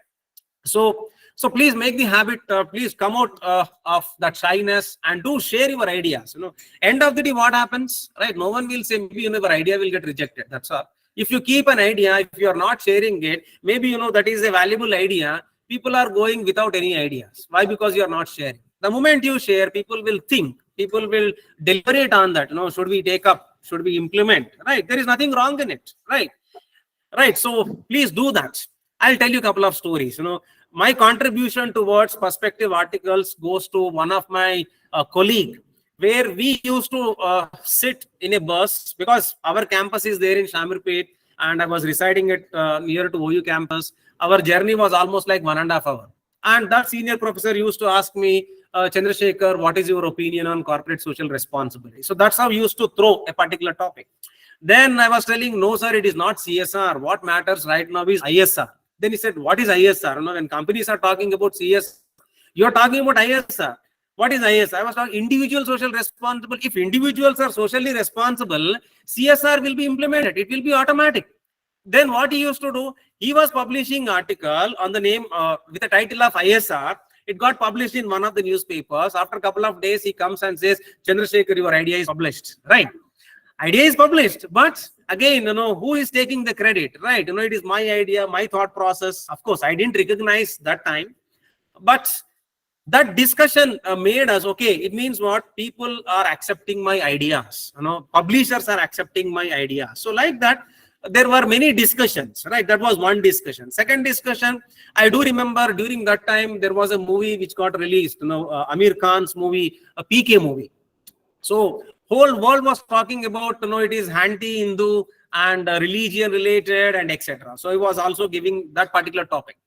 So please make the habit, please come out of that shyness and do share your ideas. End of the day, what happens, right? No one will say, maybe your idea will get rejected. That's all. If you keep an idea, if you are not sharing it, maybe that is a valuable idea. People are going without any ideas. Why? Because you are not sharing. The moment you share, people will think, people will deliberate on that. Should we take up? Should we implement? Right? There is nothing wrong in it. Right? Right. So please do that. I'll tell you a couple of stories. My contribution towards perspective articles goes to one of my colleague, where we used to sit in a bus, because our campus is there in Shamirpet and I was residing at near to OU campus. Our journey was almost like 1.5 hours. And that senior professor used to ask me, Chandrasekhar, what is your opinion on corporate social responsibility? So that's how we used to throw a particular topic. Then I was telling, no, sir, it is not CSR. What matters right now is ISR. Then he said, what is ISR? When companies are talking about CSR, you are talking about ISR. What is ISR? I was talking individual social responsible. If individuals are socially responsible, CSR will be implemented. It will be automatic. Then what he used to do, he was publishing article on the name with the title of ISR. It got published in one of the newspapers. After a couple of days, he comes and says, Chandrasekhar, your idea is published. Right? Idea is published, but again, who is taking the credit, right? It is my idea, my thought process. Of course, I didn't recognize that time, but that discussion made us, okay, it means what? People are accepting my ideas, publishers are accepting my ideas. So like that, there were many discussions, right? That was one discussion. Second discussion, I do remember during that time, there was a movie which got released, Amir Khan's movie, a PK movie. So whole world was talking about, it is anti-Hindu and religion related and etc. So I was also giving that particular topic.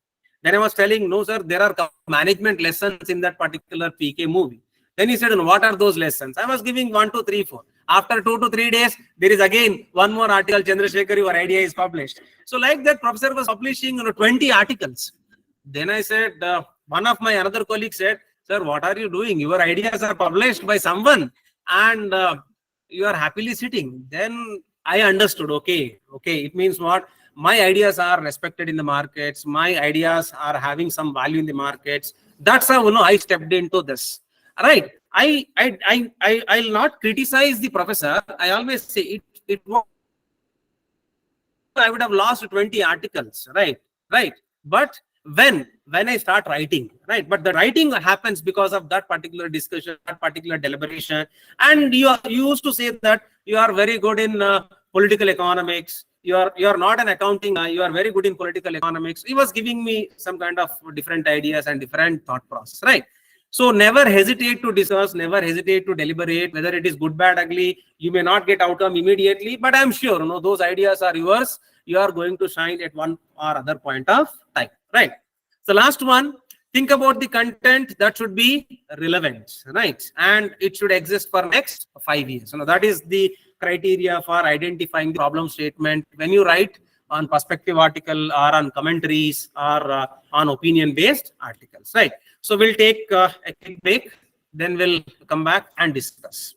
Then I was telling, no, sir, there are management lessons in that particular PK movie. Then he said, what are those lessons? I was giving 1, 2, 3, 4. After 2 to 3 days, there is again one more article, Chandrasekhar, your idea is published. So like that, professor was publishing 20 articles. Then I said, one of my another colleagues said, sir, what are you doing? Your ideas are published by someone and you are happily sitting. Then I understood, okay, it means what? My ideas are respected in the markets. My ideas are having some value in the markets. That's how I stepped into this. Right? I'll not criticize the professor. I always say it was, I would have lost 20 articles, right? But when I start writing, right? But the writing happens because of that particular discussion, that particular deliberation. And you used to say that you are very good in political economics. You are not an accounting. You are very good in political economics. He was giving me some kind of different ideas and different thought process, right? So never hesitate to discuss, never hesitate to deliberate, whether it is good, bad, ugly. You may not get outcome immediately, but I'm sure those ideas are yours. You are going to shine at one or other point of time, right? So last one, think about the content that should be relevant, right? And it should exist for next 5 years. That is the criteria for identifying the problem statement when you write on perspective article or on commentaries or on opinion based articles, right? So we'll take a quick break, then we'll come back and discuss.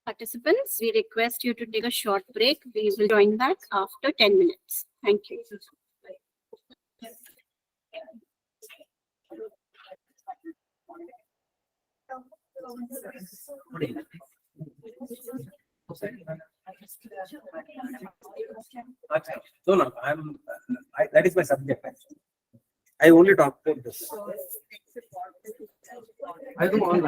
Participants, we request you to take a short break. We will join back after 10 minutes. Thank you. No, that is my subject. I only talk about this. I don't want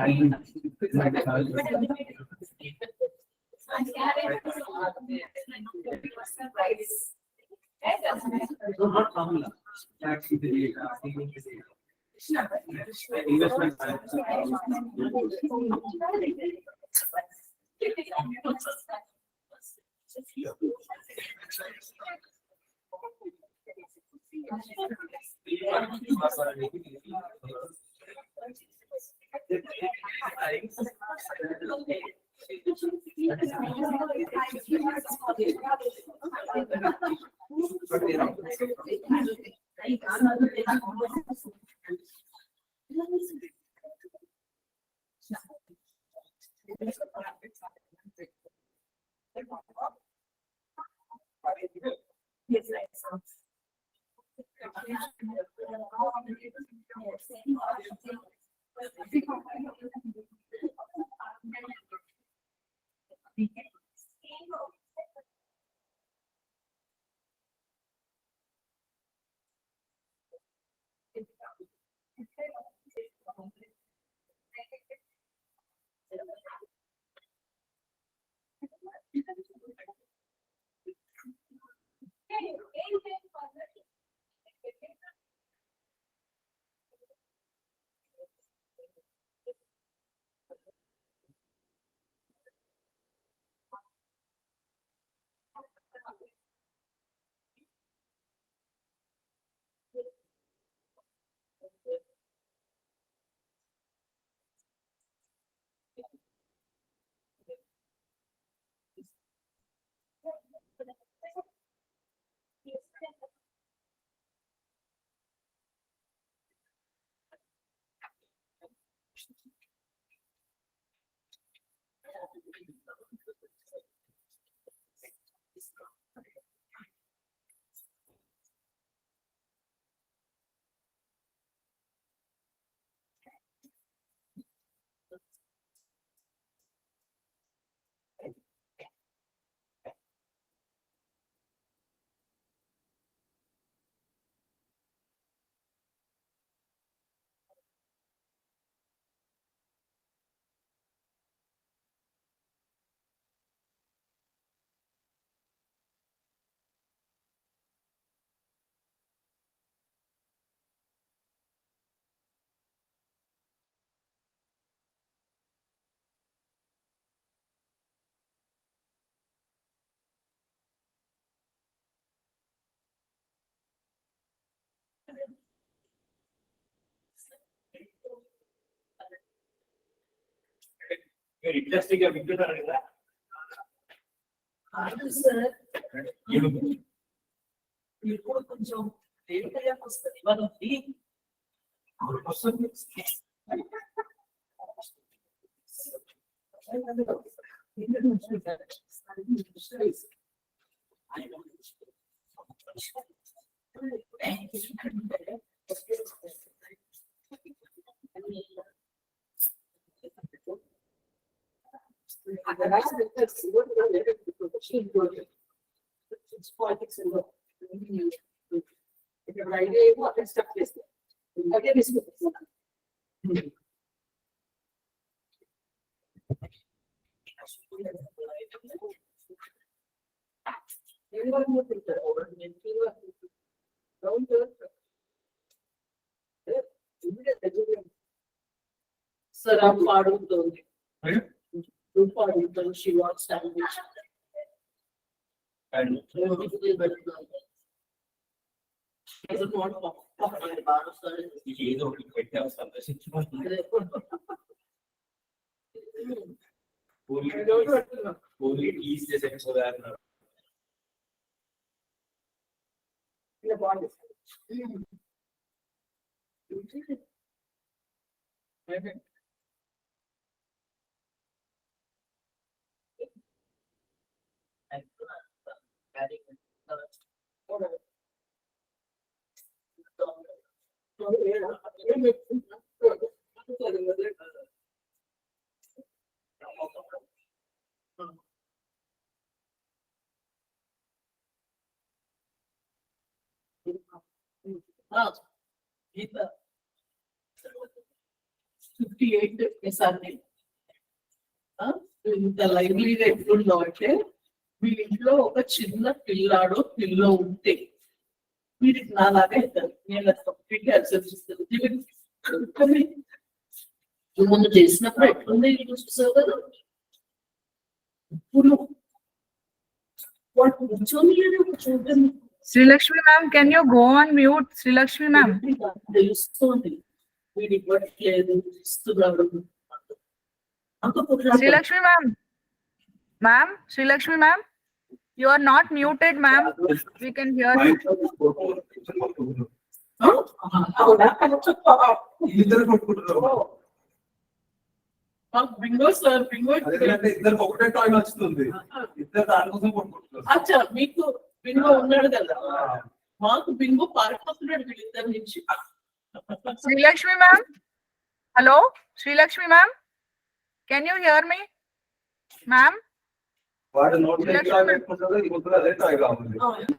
Very interesting గా వింటున్నారు కదా. Sir ఇప్పుడు కొంచెం తేలికయ్యాక వస్తుంది మనకి sir ఆ పాడుతుంది పాడుతుంది she wants sandwich and doesn't want ఏదో ఒకటి పెట్టాము సందర్శించుకుంటుంది పూరి ఈజ్ చేసే ఉదాహరణ ఇలా బాగుంది గీత 58 ఎస్ఆర్ని ఇంత లైవ్లీగా ఎట్లుందో అంటే మీ ఇంట్లో ఒక చిన్న పిల్లాడో పిల్లో ఉంటే వీరికి నాలాగా అవుతారు నేను ముందు చేసినప్పుడు ఎట్లుంది చూసావు కదా ఇప్పుడు వాడు కూర్చొని చూడండి Sri Lakshmi ma'am, can you go on mute? Sri Lakshmi ma'am. తెలుస్తుంది వీడు ఇవ్వట్లేదు ఇస్తున్నాడు Sri Lakshmi ma'am. Ma'am, Sri Lakshmi ma'am. You are not muted, ma'am. We can hear you. Bingo sir Bingo ఇద్దరు ఒకటే టాయిల్ వస్తుంది ఇద్దరు దానికోసం కొట్టుకుంటున్నారు అచ్చా మీకు బింగో ఉన్నాడు కదా మాకు బింగో పారిపోతున్నాడు వీళ్ళిద్దరి నుంచి Sri Lakshmi ma'am. Hello, Sri Lakshmi ma'am. Can you hear me? Ma'am. వాడు నోట్ పెట్టుకుంటారు ఈ ముద్ర అదే టాయిల్ కావాలి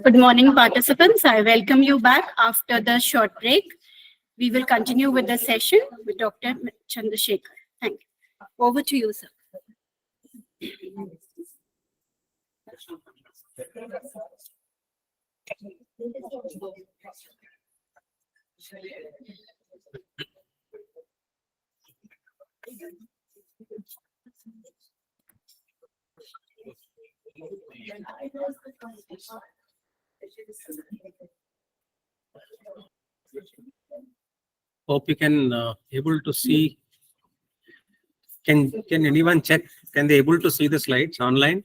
Good morning, participants. I welcome you back after the short break. We will continue with the session with Dr. Chandrasekhar. Thank you. Over to you, sir. Hope you can able to see. Can anyone check? Can they able to see the slides online?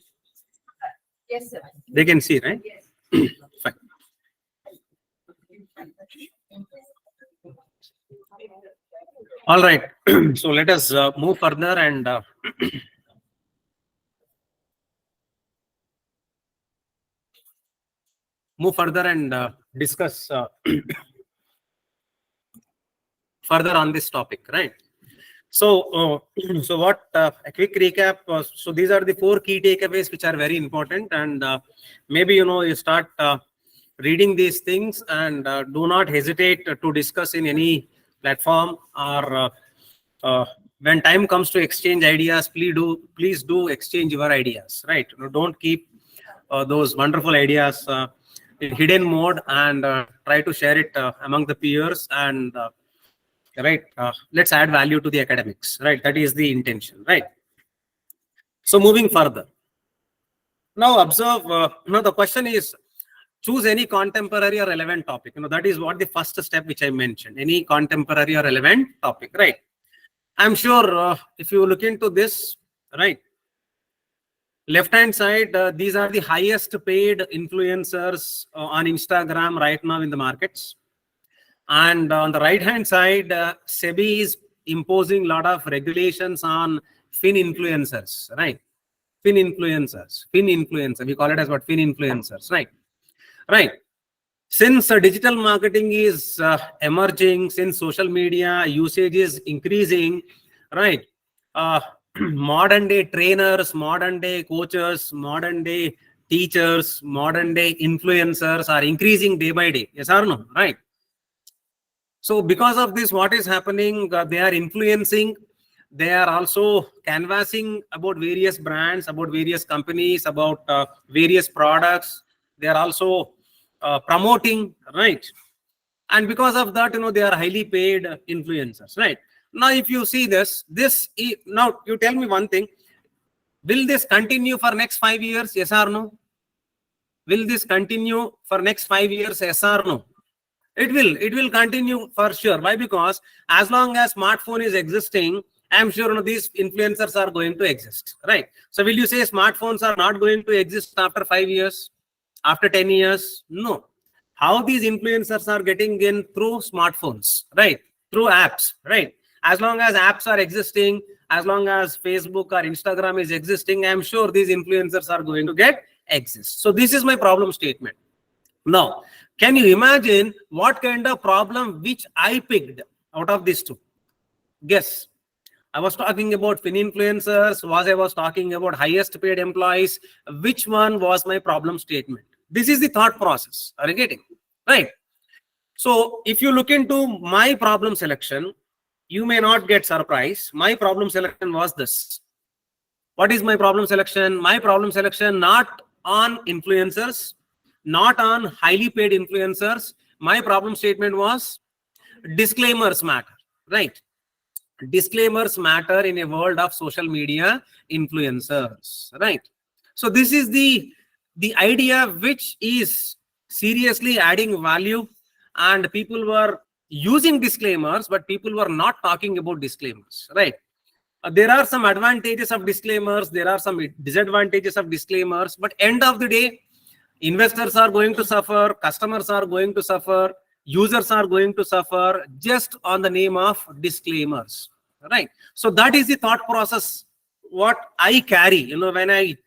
Yes, sir. They can see, right? Fine. All right. So let us move further and discuss further on this topic, right? So, so what? A quick recap. So these are the 4 key takeaways which are very important, and maybe you start reading these things, and do not hesitate to discuss in any platform, or when time comes to exchange ideas, please do exchange your ideas, right? Don't keep those wonderful ideas in hidden mode, and try to share it among the peers, and right, let's add value to the academics, right? That is the intention, right? So moving further, now observe, the question is, choose any contemporary or relevant topic. That is what the first step which I mentioned, any contemporary or relevant topic, right? I'm sure if you look into this, right, left hand side, these are the highest paid influencers on Instagram right now in the markets. And on the right hand side, SEBI is imposing a lot of regulations on fin influencers, right? Fin influencers, we call it as what? Fin influencers, right? Right. Since digital marketing is emerging, since social media usage is increasing, right? Modern day trainers, modern day coaches, modern day teachers, modern day influencers are increasing day by day. Yes or no? Right. So because of this, what is happening? They are influencing. They are also canvassing about various brands, about various companies, about various products. They are also promoting, right? And because of that, they are highly paid influencers, right? Now, if you see this, now you tell me one thing. Will this continue for next 5 years? Yes or no? Will this continue for next 5 years? Yes or no? It will continue for sure. Why? Because as long as smartphone is existing, I'm sure these influencers are going to exist, right? So will you say smartphones are not going to exist after 5 years, after 10 years? No. How these influencers are getting in? Through smartphones, right? Through apps, right? As long as apps are existing, as long as Facebook or Instagram is existing, I'm sure these influencers are going to exist. So this is my problem statement. Now, can you imagine what kind of problem which I picked out of these two? Guess. I was talking about fin influencers, I was talking about highest paid employees. Which one was my problem statement? This is the thought process. Are you getting? Right. So if you look into my problem selection, you may not get surprised. My problem selection was this. What is my problem selection? My problem selection not on influencers, not on highly paid influencers. My problem statement was disclaimers matter, right? Disclaimers matter in a world of social media influencers, right? So this is the idea which is seriously adding value, and people were using disclaimers, but people were not talking about disclaimers, right? There are some advantages of disclaimers, there are some disadvantages of disclaimers, but end of the day, investors are going to suffer, customers are going to suffer, users are going to suffer just on the name of disclaimers, right? So that is the thought process what I carry, when I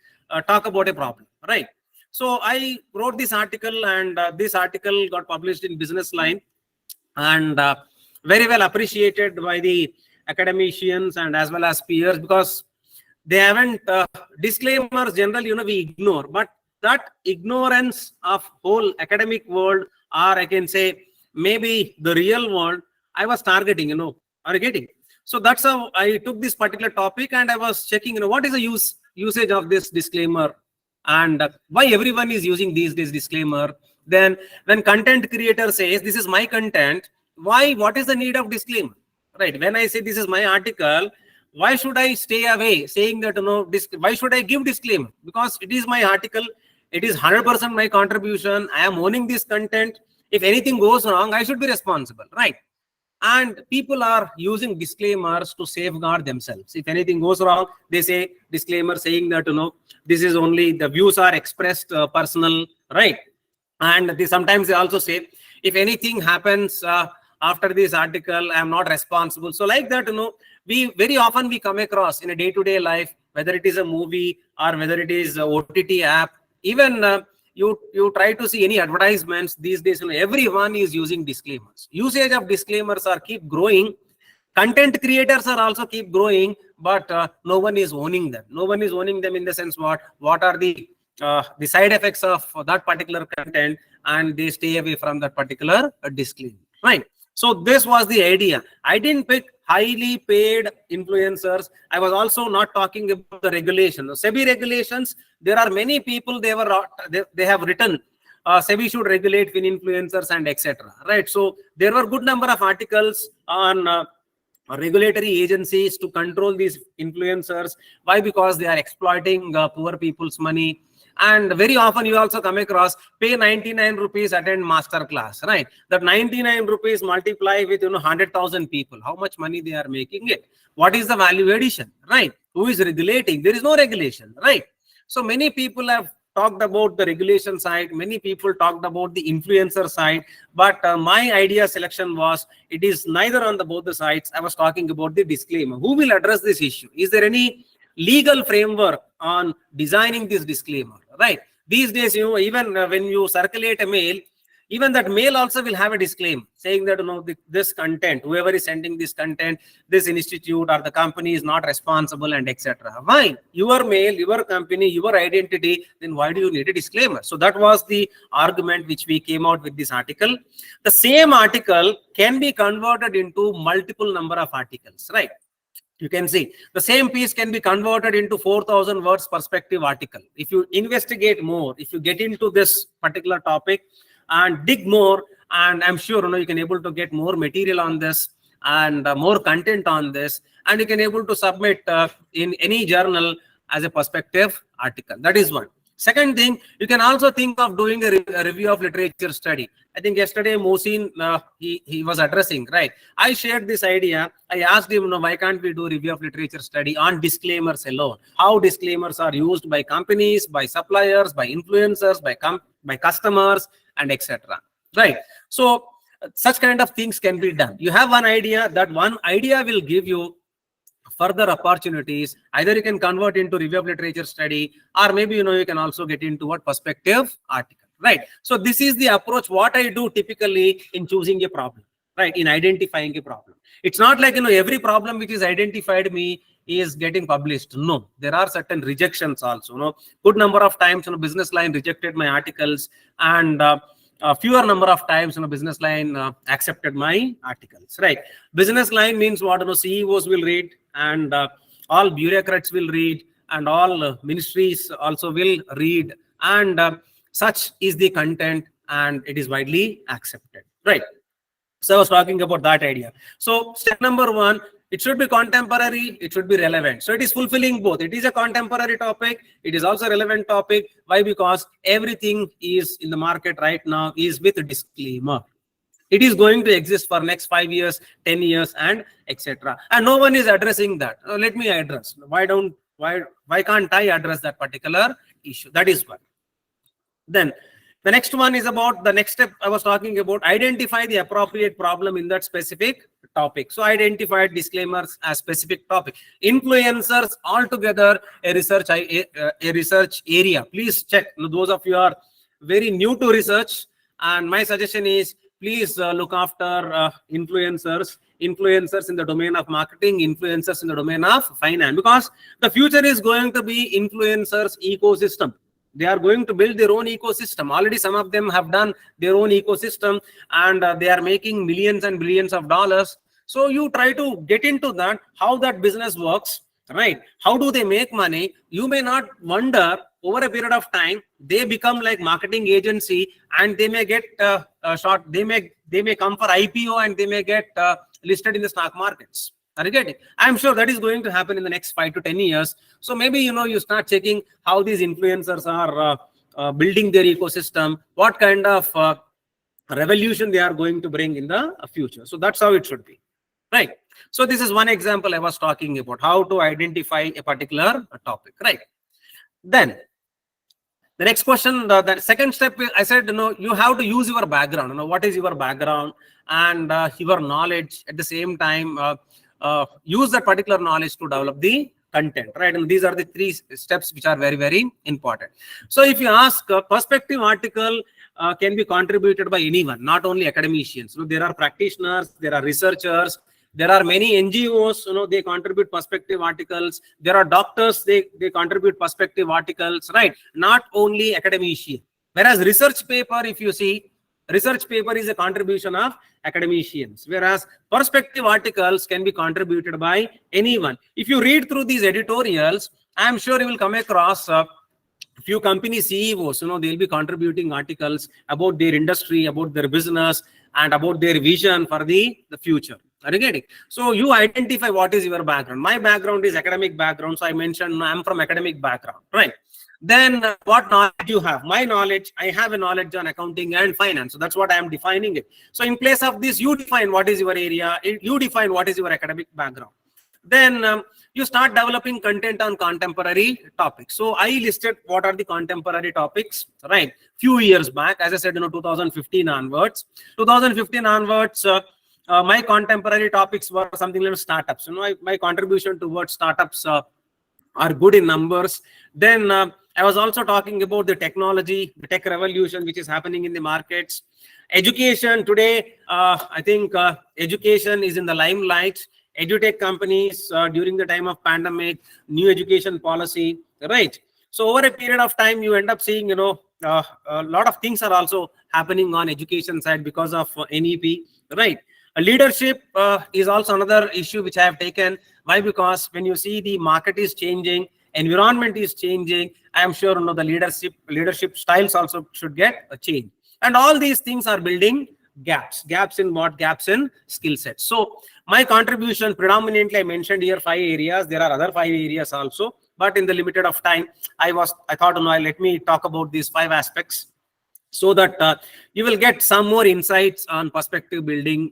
talk about a problem, right? So I wrote this article, and this article got published in Business Line, and very well appreciated by the academicians and as well as peers, because they haven't disclaimers generally, we ignore, but that ignorance of whole academic world, or I can say maybe the real world, I was targeting, are getting. So that's how I took this particular topic, and I was checking, what is the usage of this disclaimer, and why everyone is using these days disclaimer. Then when content creator says this is my content, what is the need of disclaimer, right? When I say this is my article, why should I stay away saying that, why should I give disclaimer? Because it is my article, it is 100% my contribution, I am owning this content. If anything goes wrong, I should be responsible, right? And people are using disclaimers to safeguard themselves. If anything goes wrong, they say disclaimer saying that, this is only the views are expressed personal, right? And sometimes they also say, if anything happens after this article, I am not responsible. So like that, we very often we come across in a day-to-day life, whether it is a movie or whether it is a OTT app, even you try to see any advertisements these days, everyone is using disclaimers. Usage of disclaimers are keep growing. Content creators are also keep growing, but no one is owning them. No one is owning them in the sense what are the side effects of that particular content, and they stay away from that particular disclaimer, right? So this was the idea. I didn't pick highly paid influencers. I was also not talking about the regulation. The SEBI regulations, there are many people, they have written SEBI should regulate influencers and etc. Right? So there were good number of articles on regulatory agencies to control these influencers. Why? Because they are exploiting poor people's money. And very often you also come across pay 99 rupees, attend master class, right? That 99 rupees multiply with 100,000 people. How much money they are making it? What is the value addition, right? Who is regulating? There is no regulation, right? So many people have talked about the regulation side. Many people talked about the influencer side. But my idea selection was, it is neither on both the sides. I was talking about the disclaimer. Who will address this issue? Is there any legal framework on designing this disclaimer, right? These days, even when you circulate a mail, even that mail also will have a disclaimer saying that, this content, whoever is sending this content, this institute or the company is not responsible and etc. Why? Your mail, your company, your identity, then why do you need a disclaimer? So that was the argument which we came out with this article. The same article can be converted into multiple number of articles, right? You can see the same piece can be converted into 4,000 words perspective article. If you investigate more, if you get into this particular topic and dig more, and I'm sure you can able to get more material on this and more content on this, and you can able to submit in any journal as a perspective article. That is one. Second thing, you can also think of doing a review of literature study. I think yesterday Mohsin, he was addressing, right? I shared this idea. I asked him, why can't we do review of literature study on disclaimers alone? How disclaimers are used by companies, by suppliers, by influencers, by customers, and etc. Right? So such kind of things can be done. You have one idea. That one idea will give you further opportunities. Either you can convert into review of literature study, or maybe you can also get into what perspective article, right? So this is the approach what I do typically in choosing a problem, right? In identifying a problem. It's not like every problem which is identified me is getting published. No, there are certain rejections also. Good number of times Business Line rejected my articles, and a fewer number of times Business Line accepted my articles, right? Business Line means what? CEOs will read, and all bureaucrats will read, and all ministries also will read, and such is the content, and it is widely accepted, right? So I was talking about that idea. So step number one, it should be contemporary, it should be relevant. So it is fulfilling both. It is a contemporary topic, it is also a relevant topic. Why? Because everything is in the market right now is with a disclaimer. It is going to exist for next 5 years, 10 years, and etc. And no one is addressing that. Let me address. Why can't I address that particular issue? That is one. Then The next one is about the next step I was talking about, identify the appropriate problem in that specific topic. So identified disclaimers as specific topic. Influencers altogether a research area. Please check. Those of you are very new to research, and my suggestion is please look after influencers in the domain of marketing, influencers in the domain of finance, because the future is going to be influencers ecosystem. They are going to build their own ecosystem. Already some of them have done their own ecosystem, and they are making millions and billions of dollars. So you try to get into that, how that business works, right? How do they make money? You may not wonder, over a period of time, they become like marketing agency, and they may get short. They may come for IPO, and they may get listed in the stock markets. Are you getting? I'm sure that is going to happen in the next 5 to 10 years. So maybe, you start checking how these influencers are building their ecosystem, what kind of revolution they are going to bring in the future. So that's how it should be, right? So this is one example I was talking about, how to identify a particular topic, right? Then the next question, the second step, I said, you have to use your background. What is your background and your knowledge at the same time. Use that particular knowledge to develop the content, right? And these are the 3 steps which are very, very important. So if you ask, perspective article can be contributed by anyone, not only academicians. There are practitioners, there are researchers, there are many NGOs, they contribute perspective articles. There are doctors, they contribute perspective articles, right? Not only academician. Whereas research paper, if you see, research paper is a contribution of academicians, whereas perspective articles can be contributed by anyone. If you read through these editorials, I'm sure you will come across a few company CEOs, they'll be contributing articles about their industry, about their business, and about their vision for the future. Are you getting? So you identify what is your background. My background is academic background, so I mentioned I'm from academic background, right? Then what knowledge you have? My knowledge, I have a knowledge on accounting and finance. So that's what I am defining it. So in place of this, you define what is your area, you define what is your academic background. Then you start developing content on contemporary topics. So I listed what are the contemporary topics, right? Few years back, as I said, 2015 onwards. 2015 onwards, my contemporary topics were something like startups. My contribution towards startups are good in numbers. Then I was also talking about the technology, the tech revolution, which is happening in the markets. Education today, I think education is in the limelight. EduTech companies during the time of pandemic, new education policy, right? So over a period of time, you end up seeing, a lot of things are also happening on education side because of NEP, right? Leadership is also another issue which I have taken. Why? Because when you see the market is changing, environment is changing, I am sure the leadership styles also should get a change. And all these things are building gaps. Gaps in what? Gaps in skill sets. So my contribution predominantly, I mentioned here 5 areas. There are other 5 areas also, but in the limited of time, I thought, let me talk about these 5 aspects so that you will get some more insights on perspective building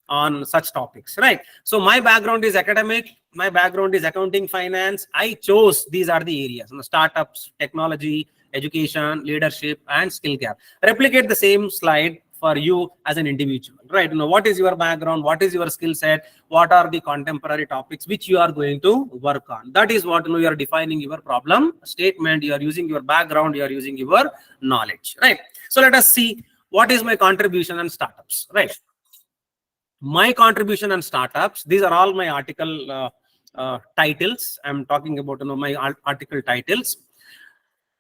on such topics, right? So my background is academic. My background is accounting, finance. I chose these are the areas: startups, technology, education, leadership, and skill gap. Replicate the same slide for you as an individual, right? What is your background? What is your skill set? What are the contemporary topics which you are going to work on? That is what you are defining your problem statement. You are using your background. You are using your knowledge, right? So let us see what is my contribution on startups, right? My contribution on startups. These are all my article titles. I'm talking about my article titles.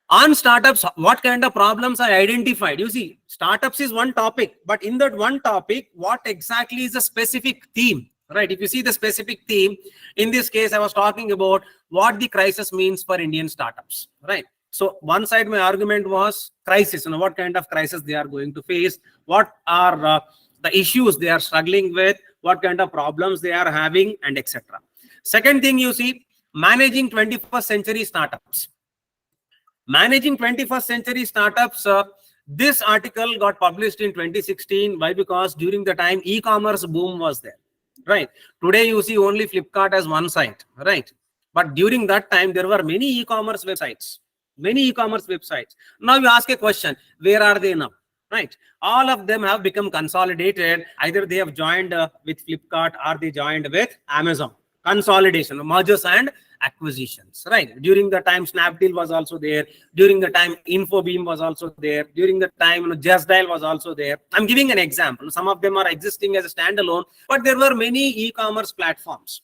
On startups, what kind of problems I identified? You see, startups is one topic, but in that one topic, what exactly is the specific theme, right? If you see the specific theme, in this case, I was talking about what the crisis means for Indian startups, right? So one side, my argument was crisis, what kind of crisis they are going to face, what are the issues they are struggling with, what kind of problems they are having, and etc. Second thing, you see, managing 21st century startups. Managing 21st century startups, this article got published in 2016. Why? Because during the time e-commerce boom was there, right? Today you see only Flipkart as one site, right? But during that time, there were many e-commerce websites, Many e-commerce websites. Now you ask a question, where are they now? Right? All of them have become consolidated. Either they have joined with Flipkart or they joined with Amazon. Consolidation, mergers and acquisitions, right? During the time Snapdeal was also there. During the time Infobeam was also there. During the time Just Dial was also there. I'm giving an example. Some of them are existing as a standalone, but there were many e-commerce platforms,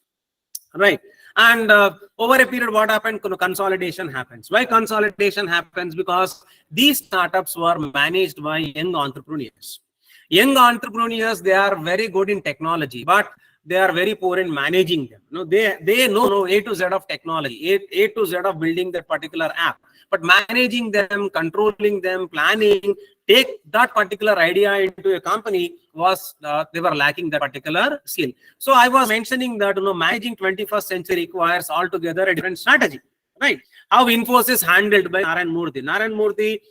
right? And over a period, what happened? Consolidation happens. Why consolidation happens? Because these startups were managed by young entrepreneurs. Young entrepreneurs, they are very good in technology, but they are very poor in managing them. They know A to Z of technology, A to Z of building that particular app, but managing them, controlling them, planning, take that particular idea into a company was they were lacking that particular skill. So I was mentioning that managing 21st century requires altogether a different strategy, right? How Infosys handled by Narayan Murthy.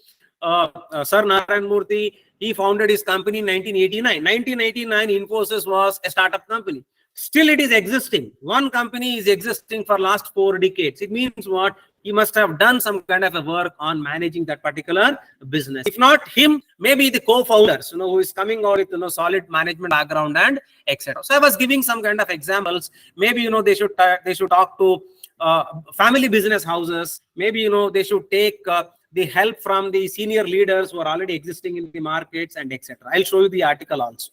Sir Narayan Murthy, he founded his company in 1989. 1989, Infosys was a startup company. Still, it is existing. One company is existing for last 4 decades. It means what? He must have done some kind of a work on managing that particular business. If not him, maybe the co-founders, who is coming out with solid management background and etc. So I was giving some kind of examples. Maybe they should talk to family business houses. Maybe they should take the help from the senior leaders who are already existing in the markets and etc. I'll show you the article also.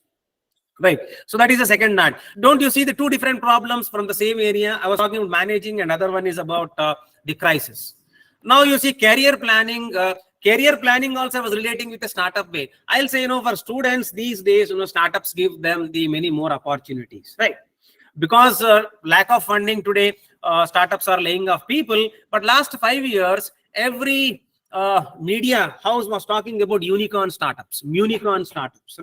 Right. So that is the second nut. Don't you see the two different problems from the same area? I was talking about managing, and other one is about the crisis. Now you see career planning. Career planning also I was relating with the startup way. I'll say, for students these days, startups give them the many more opportunities, right? Because lack of funding today, startups are laying off people. But last 5 years, every media house was talking about unicorn startups,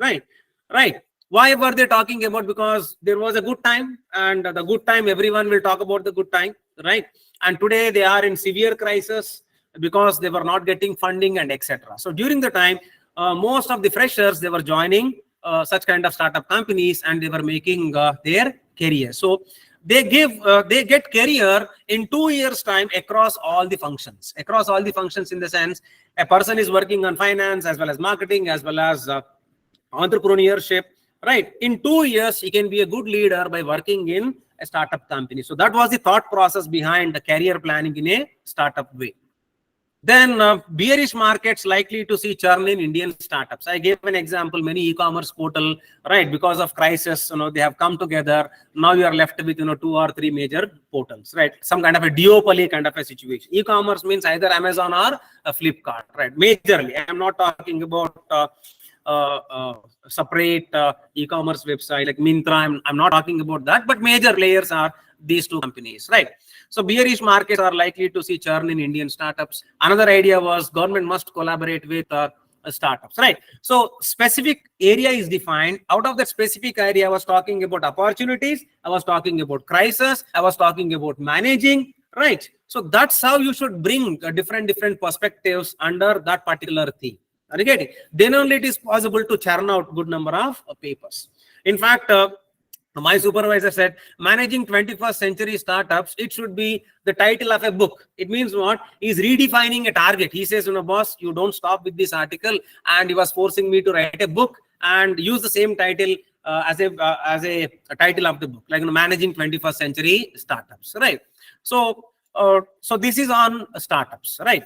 right? Right. Why were they talking about? Because there was a good time, and the good time, everyone will talk about the good time, right? And today they are in severe crisis because they were not getting funding and etc. So during the time, most of the freshers, they were joining such kind of startup companies, and they were making their career. So they get career in 2 years time across all the functions. Across all the functions, in the sense, a person is working on finance as well as marketing as well as entrepreneurship. Right. In 2 years, he can be a good leader by working in a startup company. So that was the thought process behind the career planning in a startup way. Then bearish markets likely to see churn in Indian startups. I gave an example, many e-commerce portal, right? Because of crisis, they have come together. Now you are left with, 2 or 3 major portals, right? Some kind of a duopoly kind of a situation. E-commerce means either Amazon or Flipkart, right? Majorly. I'm not talking about separate e-commerce website like Myntra. I'm not talking about that, but major players are these two companies, right? So bearish markets are likely to see churn in Indian startups. Another idea was government must collaborate with startups, right? So specific area is defined. Out of that specific area, I was talking about opportunities, I was talking about crisis, I was talking about managing, right? So that's how you should bring different perspectives under that particular theme. Are you getting? Then only it is possible to churn out good number of papers. In fact, my supervisor said, managing 21st century startups, it should be the title of a book. It means what? He's redefining a target. He says, boss, you don't stop with this article. And he was forcing me to write a book and use the same title as a title of the book, like managing 21st century startups, right? So this is on startups, right?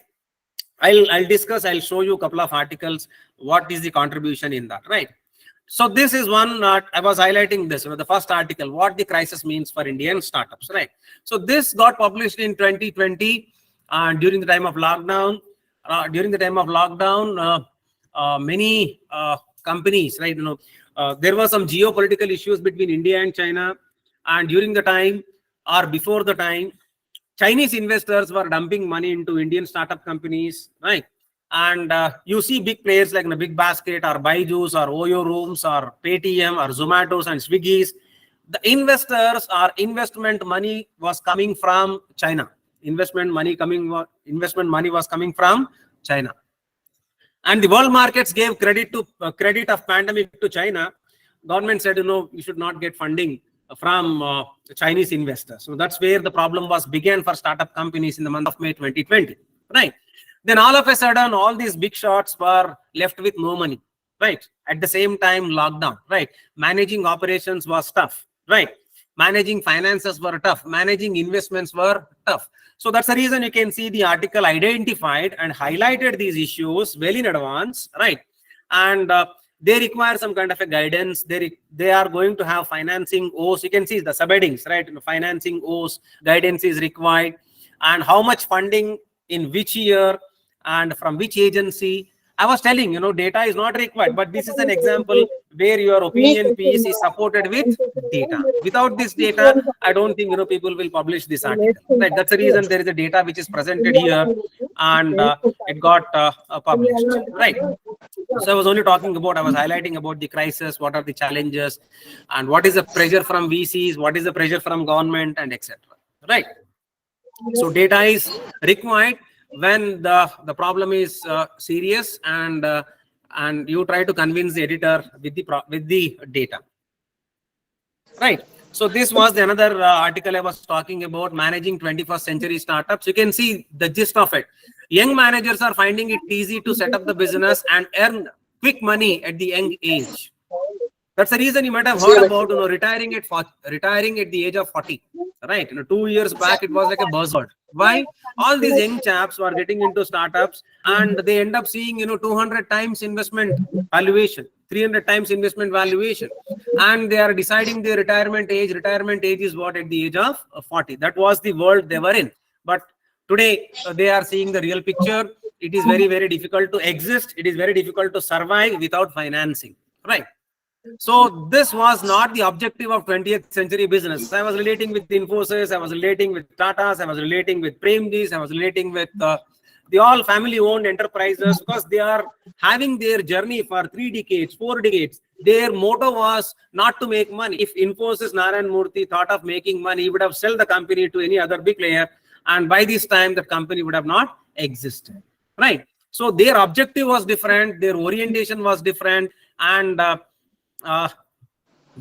I'll show you a couple of articles. What is the contribution in that, right? So this is one, I was highlighting this, the first article, what the crisis means for Indian startups, right? So this got published in 2020 during the time of lockdown. Many companies, right? There were some geopolitical issues between India and China. And during the time or before the time, Chinese investors were dumping money into Indian startup companies, right? And you see big players like Big Basket or Byju's or Oyo Rooms or Paytm or Zomato's and Swiggy's. The investors or investment money was coming from China. Investment money was coming from China. And the world markets gave credit of pandemic to China. Government said, you should not get funding from Chinese investors. So that's where the problem began for startup companies in the month of May 2020, right? Then all of a sudden, all these big shots were left with no money, right? At the same time, lockdown, right? Managing operations was tough, right? Managing finances were tough. Managing investments were tough. So that's the reason you can see the article identified and highlighted these issues well in advance, right? And they require some kind of a guidance. They are going to have financing O's. You can see the subheadings, right? Financing O's, guidance is required, and how much funding in which year and from which agency. I was telling, data is not required, but this is an example where your opinion piece is supported with data. Without this data, I don't think, people will publish this article. Right? That's the reason there is a data which is presented here, and it got published. Right. So I was highlighting about the crisis, what are the challenges, and what is the pressure from VCs, what is the pressure from government, and etc. Right. So data is required when the problem is serious, and you try to convince the editor with the data. Right. So this was another article I was talking about, managing 21st century startups. You can see the gist of it. Young managers are finding it easy to set up the business and earn quick money at the young age. That's the reason you might have heard about retiring at the age of 40. Right. 2 years back, it was like a buzzword. Why? All these young chaps were getting into startups, and they end up seeing 200 times investment valuation, 300 times investment valuation, and they are deciding their retirement age. Retirement age is what? At the age of 40. That was the world they were in. But today they are seeing the real picture. It is very, very difficult to exist. It is very difficult to survive without financing. Right. So this was not the objective of 20th century business. I was relating with Infosys, I was relating with Tatas, I was relating with Premjis, I was relating with the all family-owned enterprises, because they are having their journey for 3 decades, 4 decades. Their motto was not to make money. If Infosys Narayan Murthy thought of making money, he would have sold the company to any other big player, and by this time, the company would have not existed. Right? So their objective was different, their orientation was different, and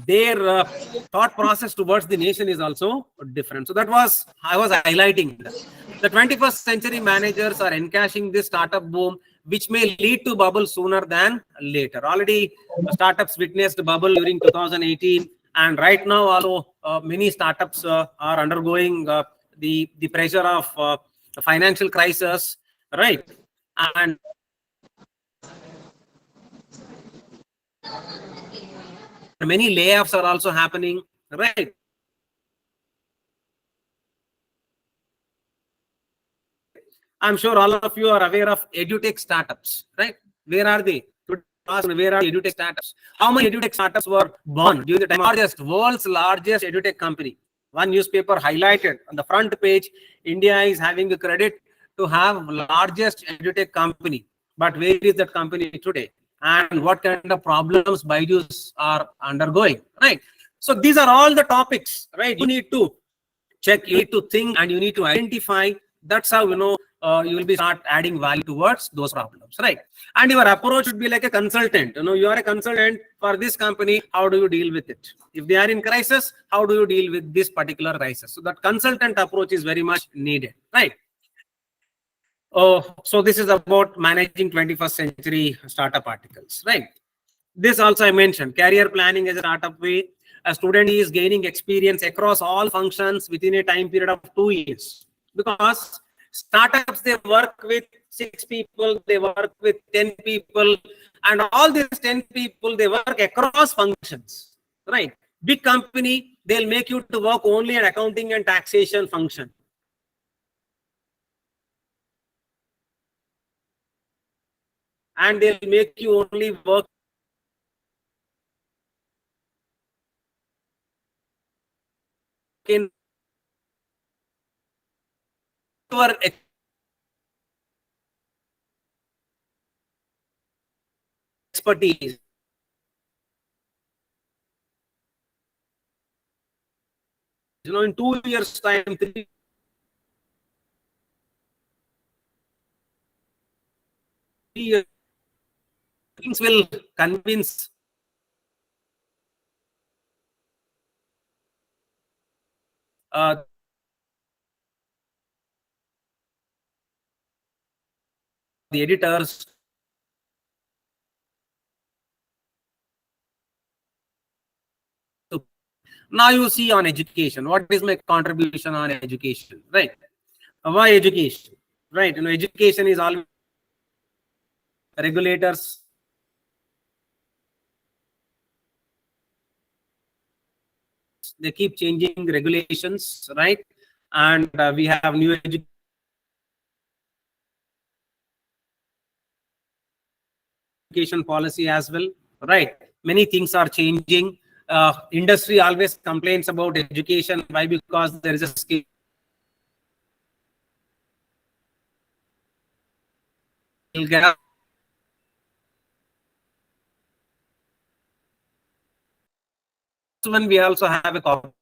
their thought process towards the nation is also different. So that was, I was highlighting that. The 21st century managers are encashing this startup boom, which may lead to bubble sooner than later. Already startups witnessed a bubble during 2018, and right now also many startups are undergoing the pressure of financial crisis, right? And many layoffs are also happening, right? I'm sure all of you are aware of edutech startups, right? Where are they? Where are the edutech startups? How many edutech startups were born during the time? World's largest edutech company. One newspaper highlighted on the front page, India is having the credit to have largest edutech company. But where is that company today? And what kind of problems Byju's are undergoing, right? So these are all the topics, right? You need to check, you need to think, and you need to identify. That's how you will be start adding value towards those problems, right? And your approach should be like a consultant. You are a consultant for this company. How do you deal with it? If they are in crisis, how do you deal with this particular crisis? So that consultant approach is very much needed, right? So this is about managing 21st century startup articles, right? This also I mentioned, career planning as a startup way. A student is gaining experience across all functions within a time period of 2 years. Because startups, they work with 6 people, they work with 10 people, and all these 10 people, they work across functions, right? Big company, they'll make you to work only an accounting and taxation function. And they'll make you only work in your expertise. In 2 years time, 3 years, things will convince the editors. Now you see on education, what is my contribution on education, right? Why education, right? Education is always regulators. They keep changing regulations, right? And we have new education policy as well, right? Many things are changing. Industry always complains about education. Why? Because there is a skill gap. When we also have a copyright,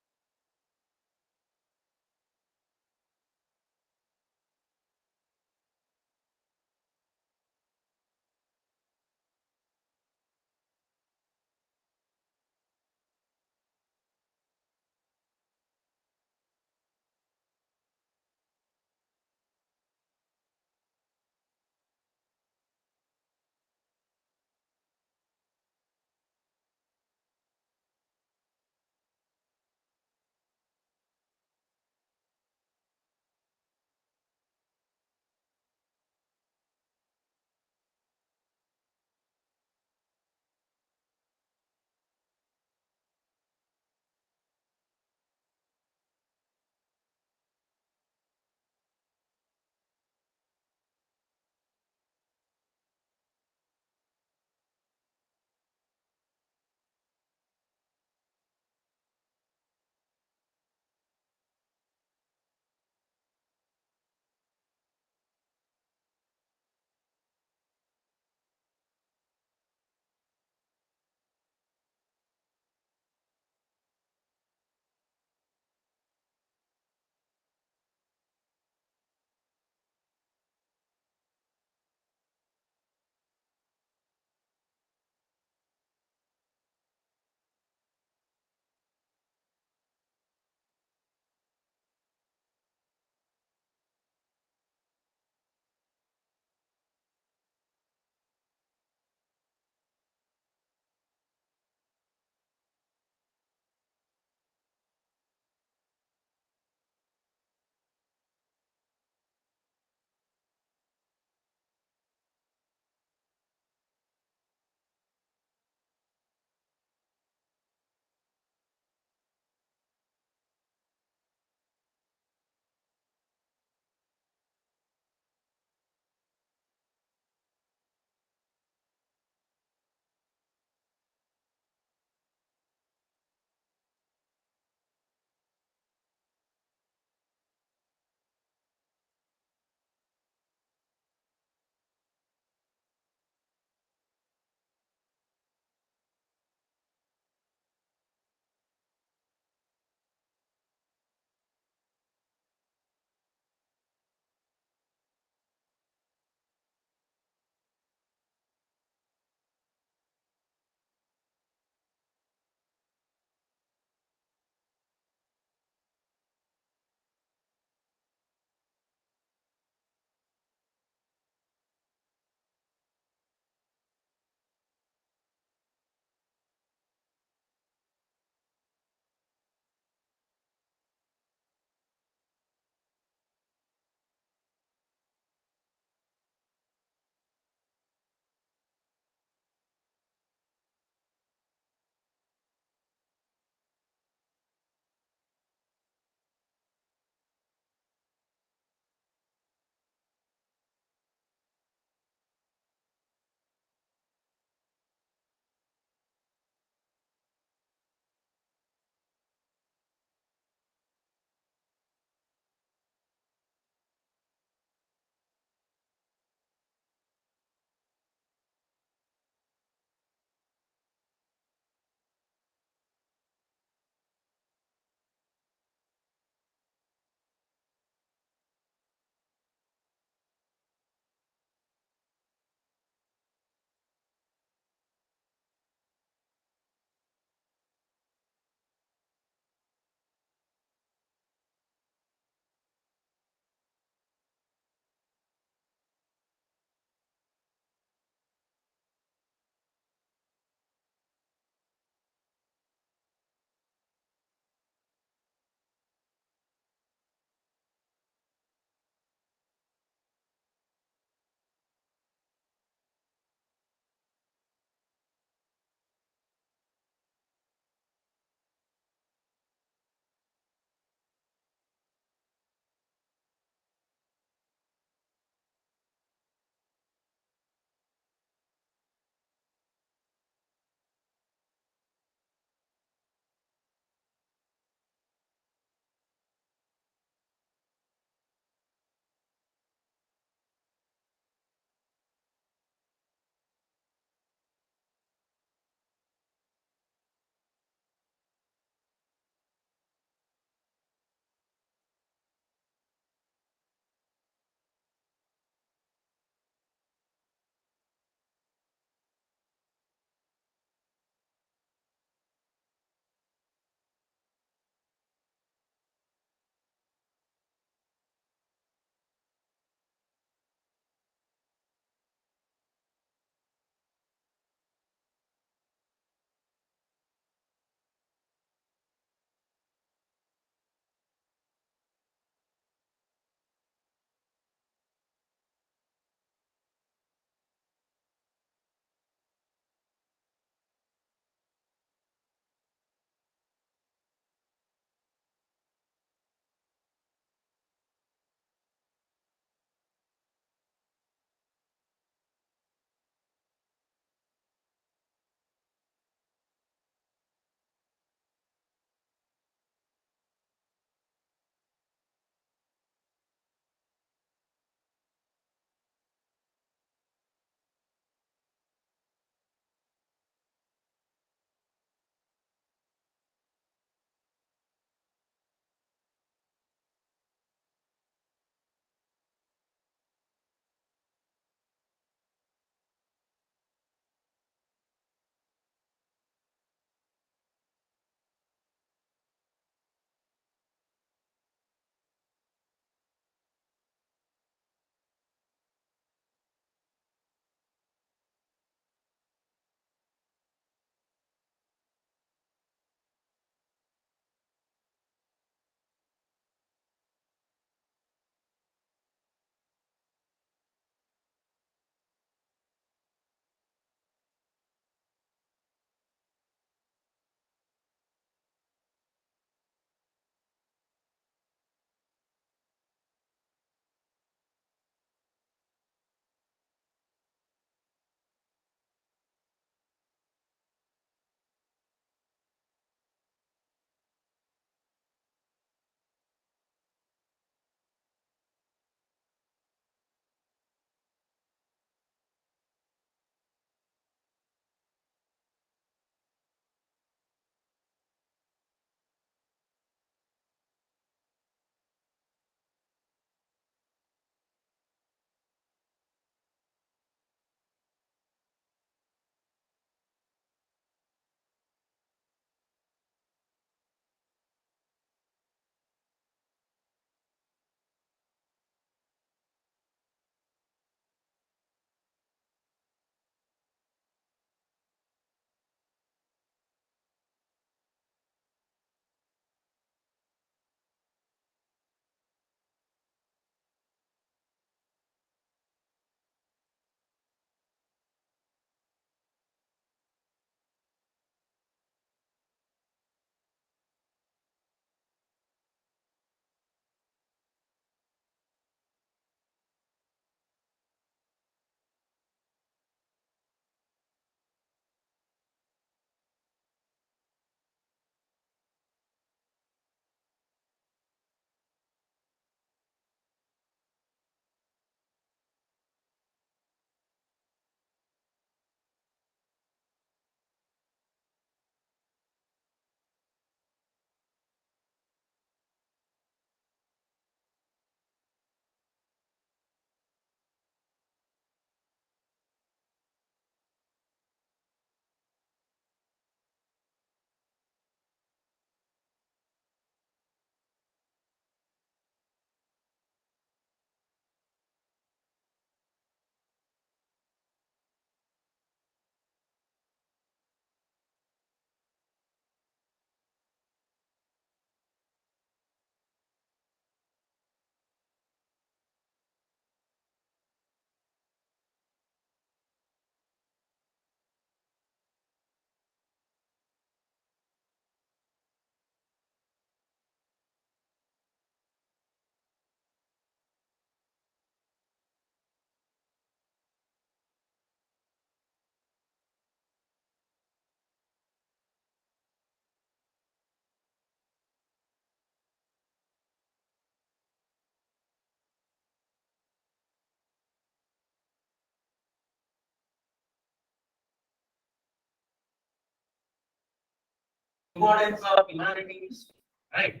importance of humanities, right?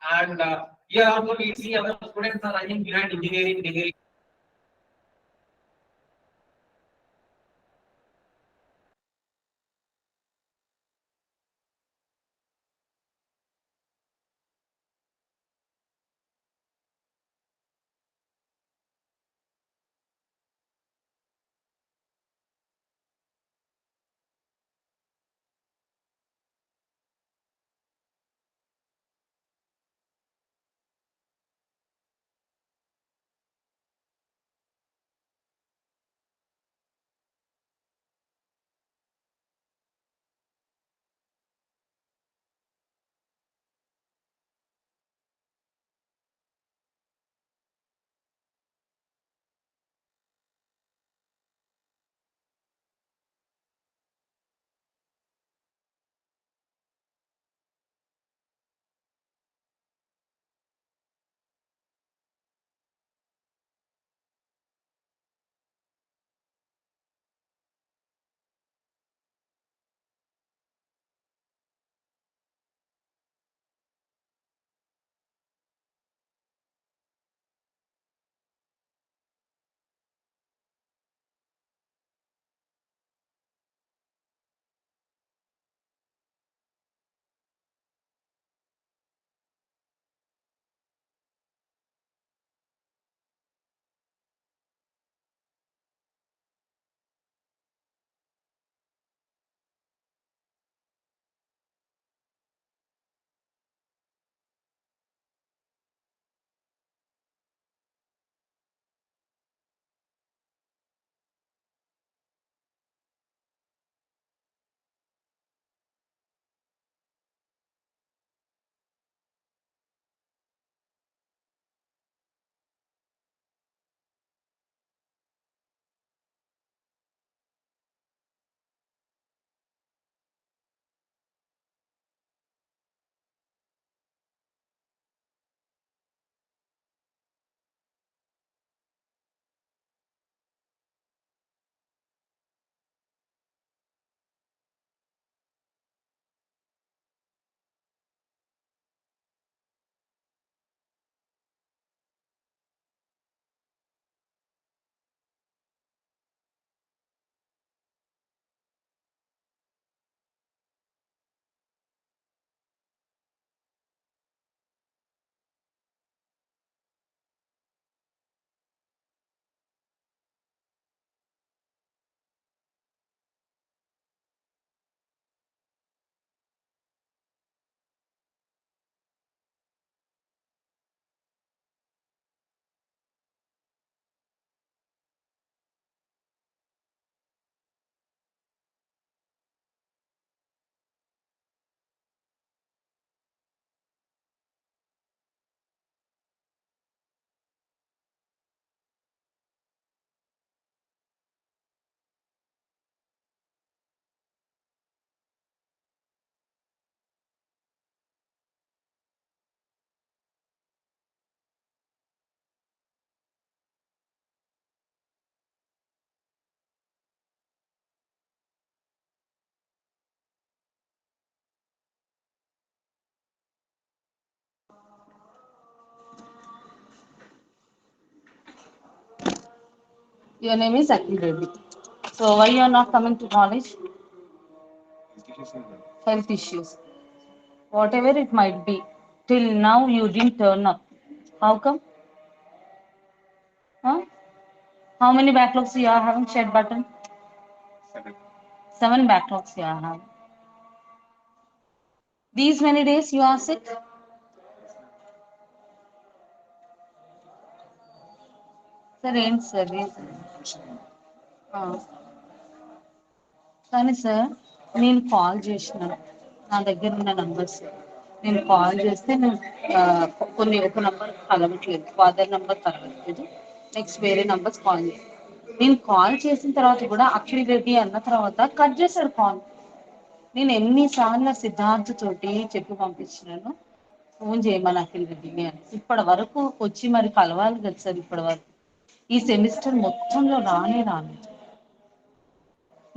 And here also we see our students are running behind engineering degree. Your name is Akhil Reddy. So why you are not coming to college? Health issues. Whatever it might be. Till now you didn't turn up. How come? Huh? How many backlogs you are having, shared button? 7 backlogs you are having. These many days you are sick? Sir, ఏంటి sir reason? కానీ sir నేను call చేసినాను, నా దగ్గర ఉన్న numbers నేను call చేస్తే నేను ఒక నంబర్ కలవట్లేదు, ఫాదర్ నంబర్ కలవట్లేదు, నెక్స్ట్ వేరే నంబర్స్ కాల్ చేసి నేను కాల్ చేసిన తర్వాత కూడా అఖిల్ రెడ్డి అన్న తర్వాత కట్ చేశారు కాల్. నేను ఎన్నిసార్లు సిద్ధార్థ్ తోటి చెప్పి పంపించినాను ఫోన్ చేయమని అఖిల్ రెడ్డిని అని. ఇప్పటి వరకు వచ్చి మరి కలవాలి కదా సార్, ఇప్పటి వరకు ఈ సెమిస్టర్ మొత్తంలో రాలేదు.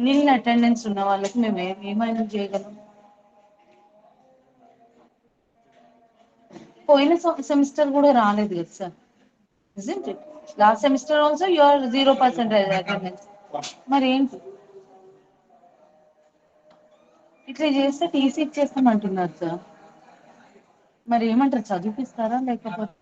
నిల్ అటెండెన్స్ ఉన్న వాళ్ళకి మేము ఏమైనా చేయగలం? పోయిన సెమిస్టర్ కూడా రాలేదు కదా sir. isn't it? Last semester also you are 0% attendance. మరి ఏంటి ఇట్లా చేస్తే టీసీ ఇచ్చేస్తామంటున్నారు సార్. మరి ఏమంటారు, చదివిపిస్తారా లేకపోతే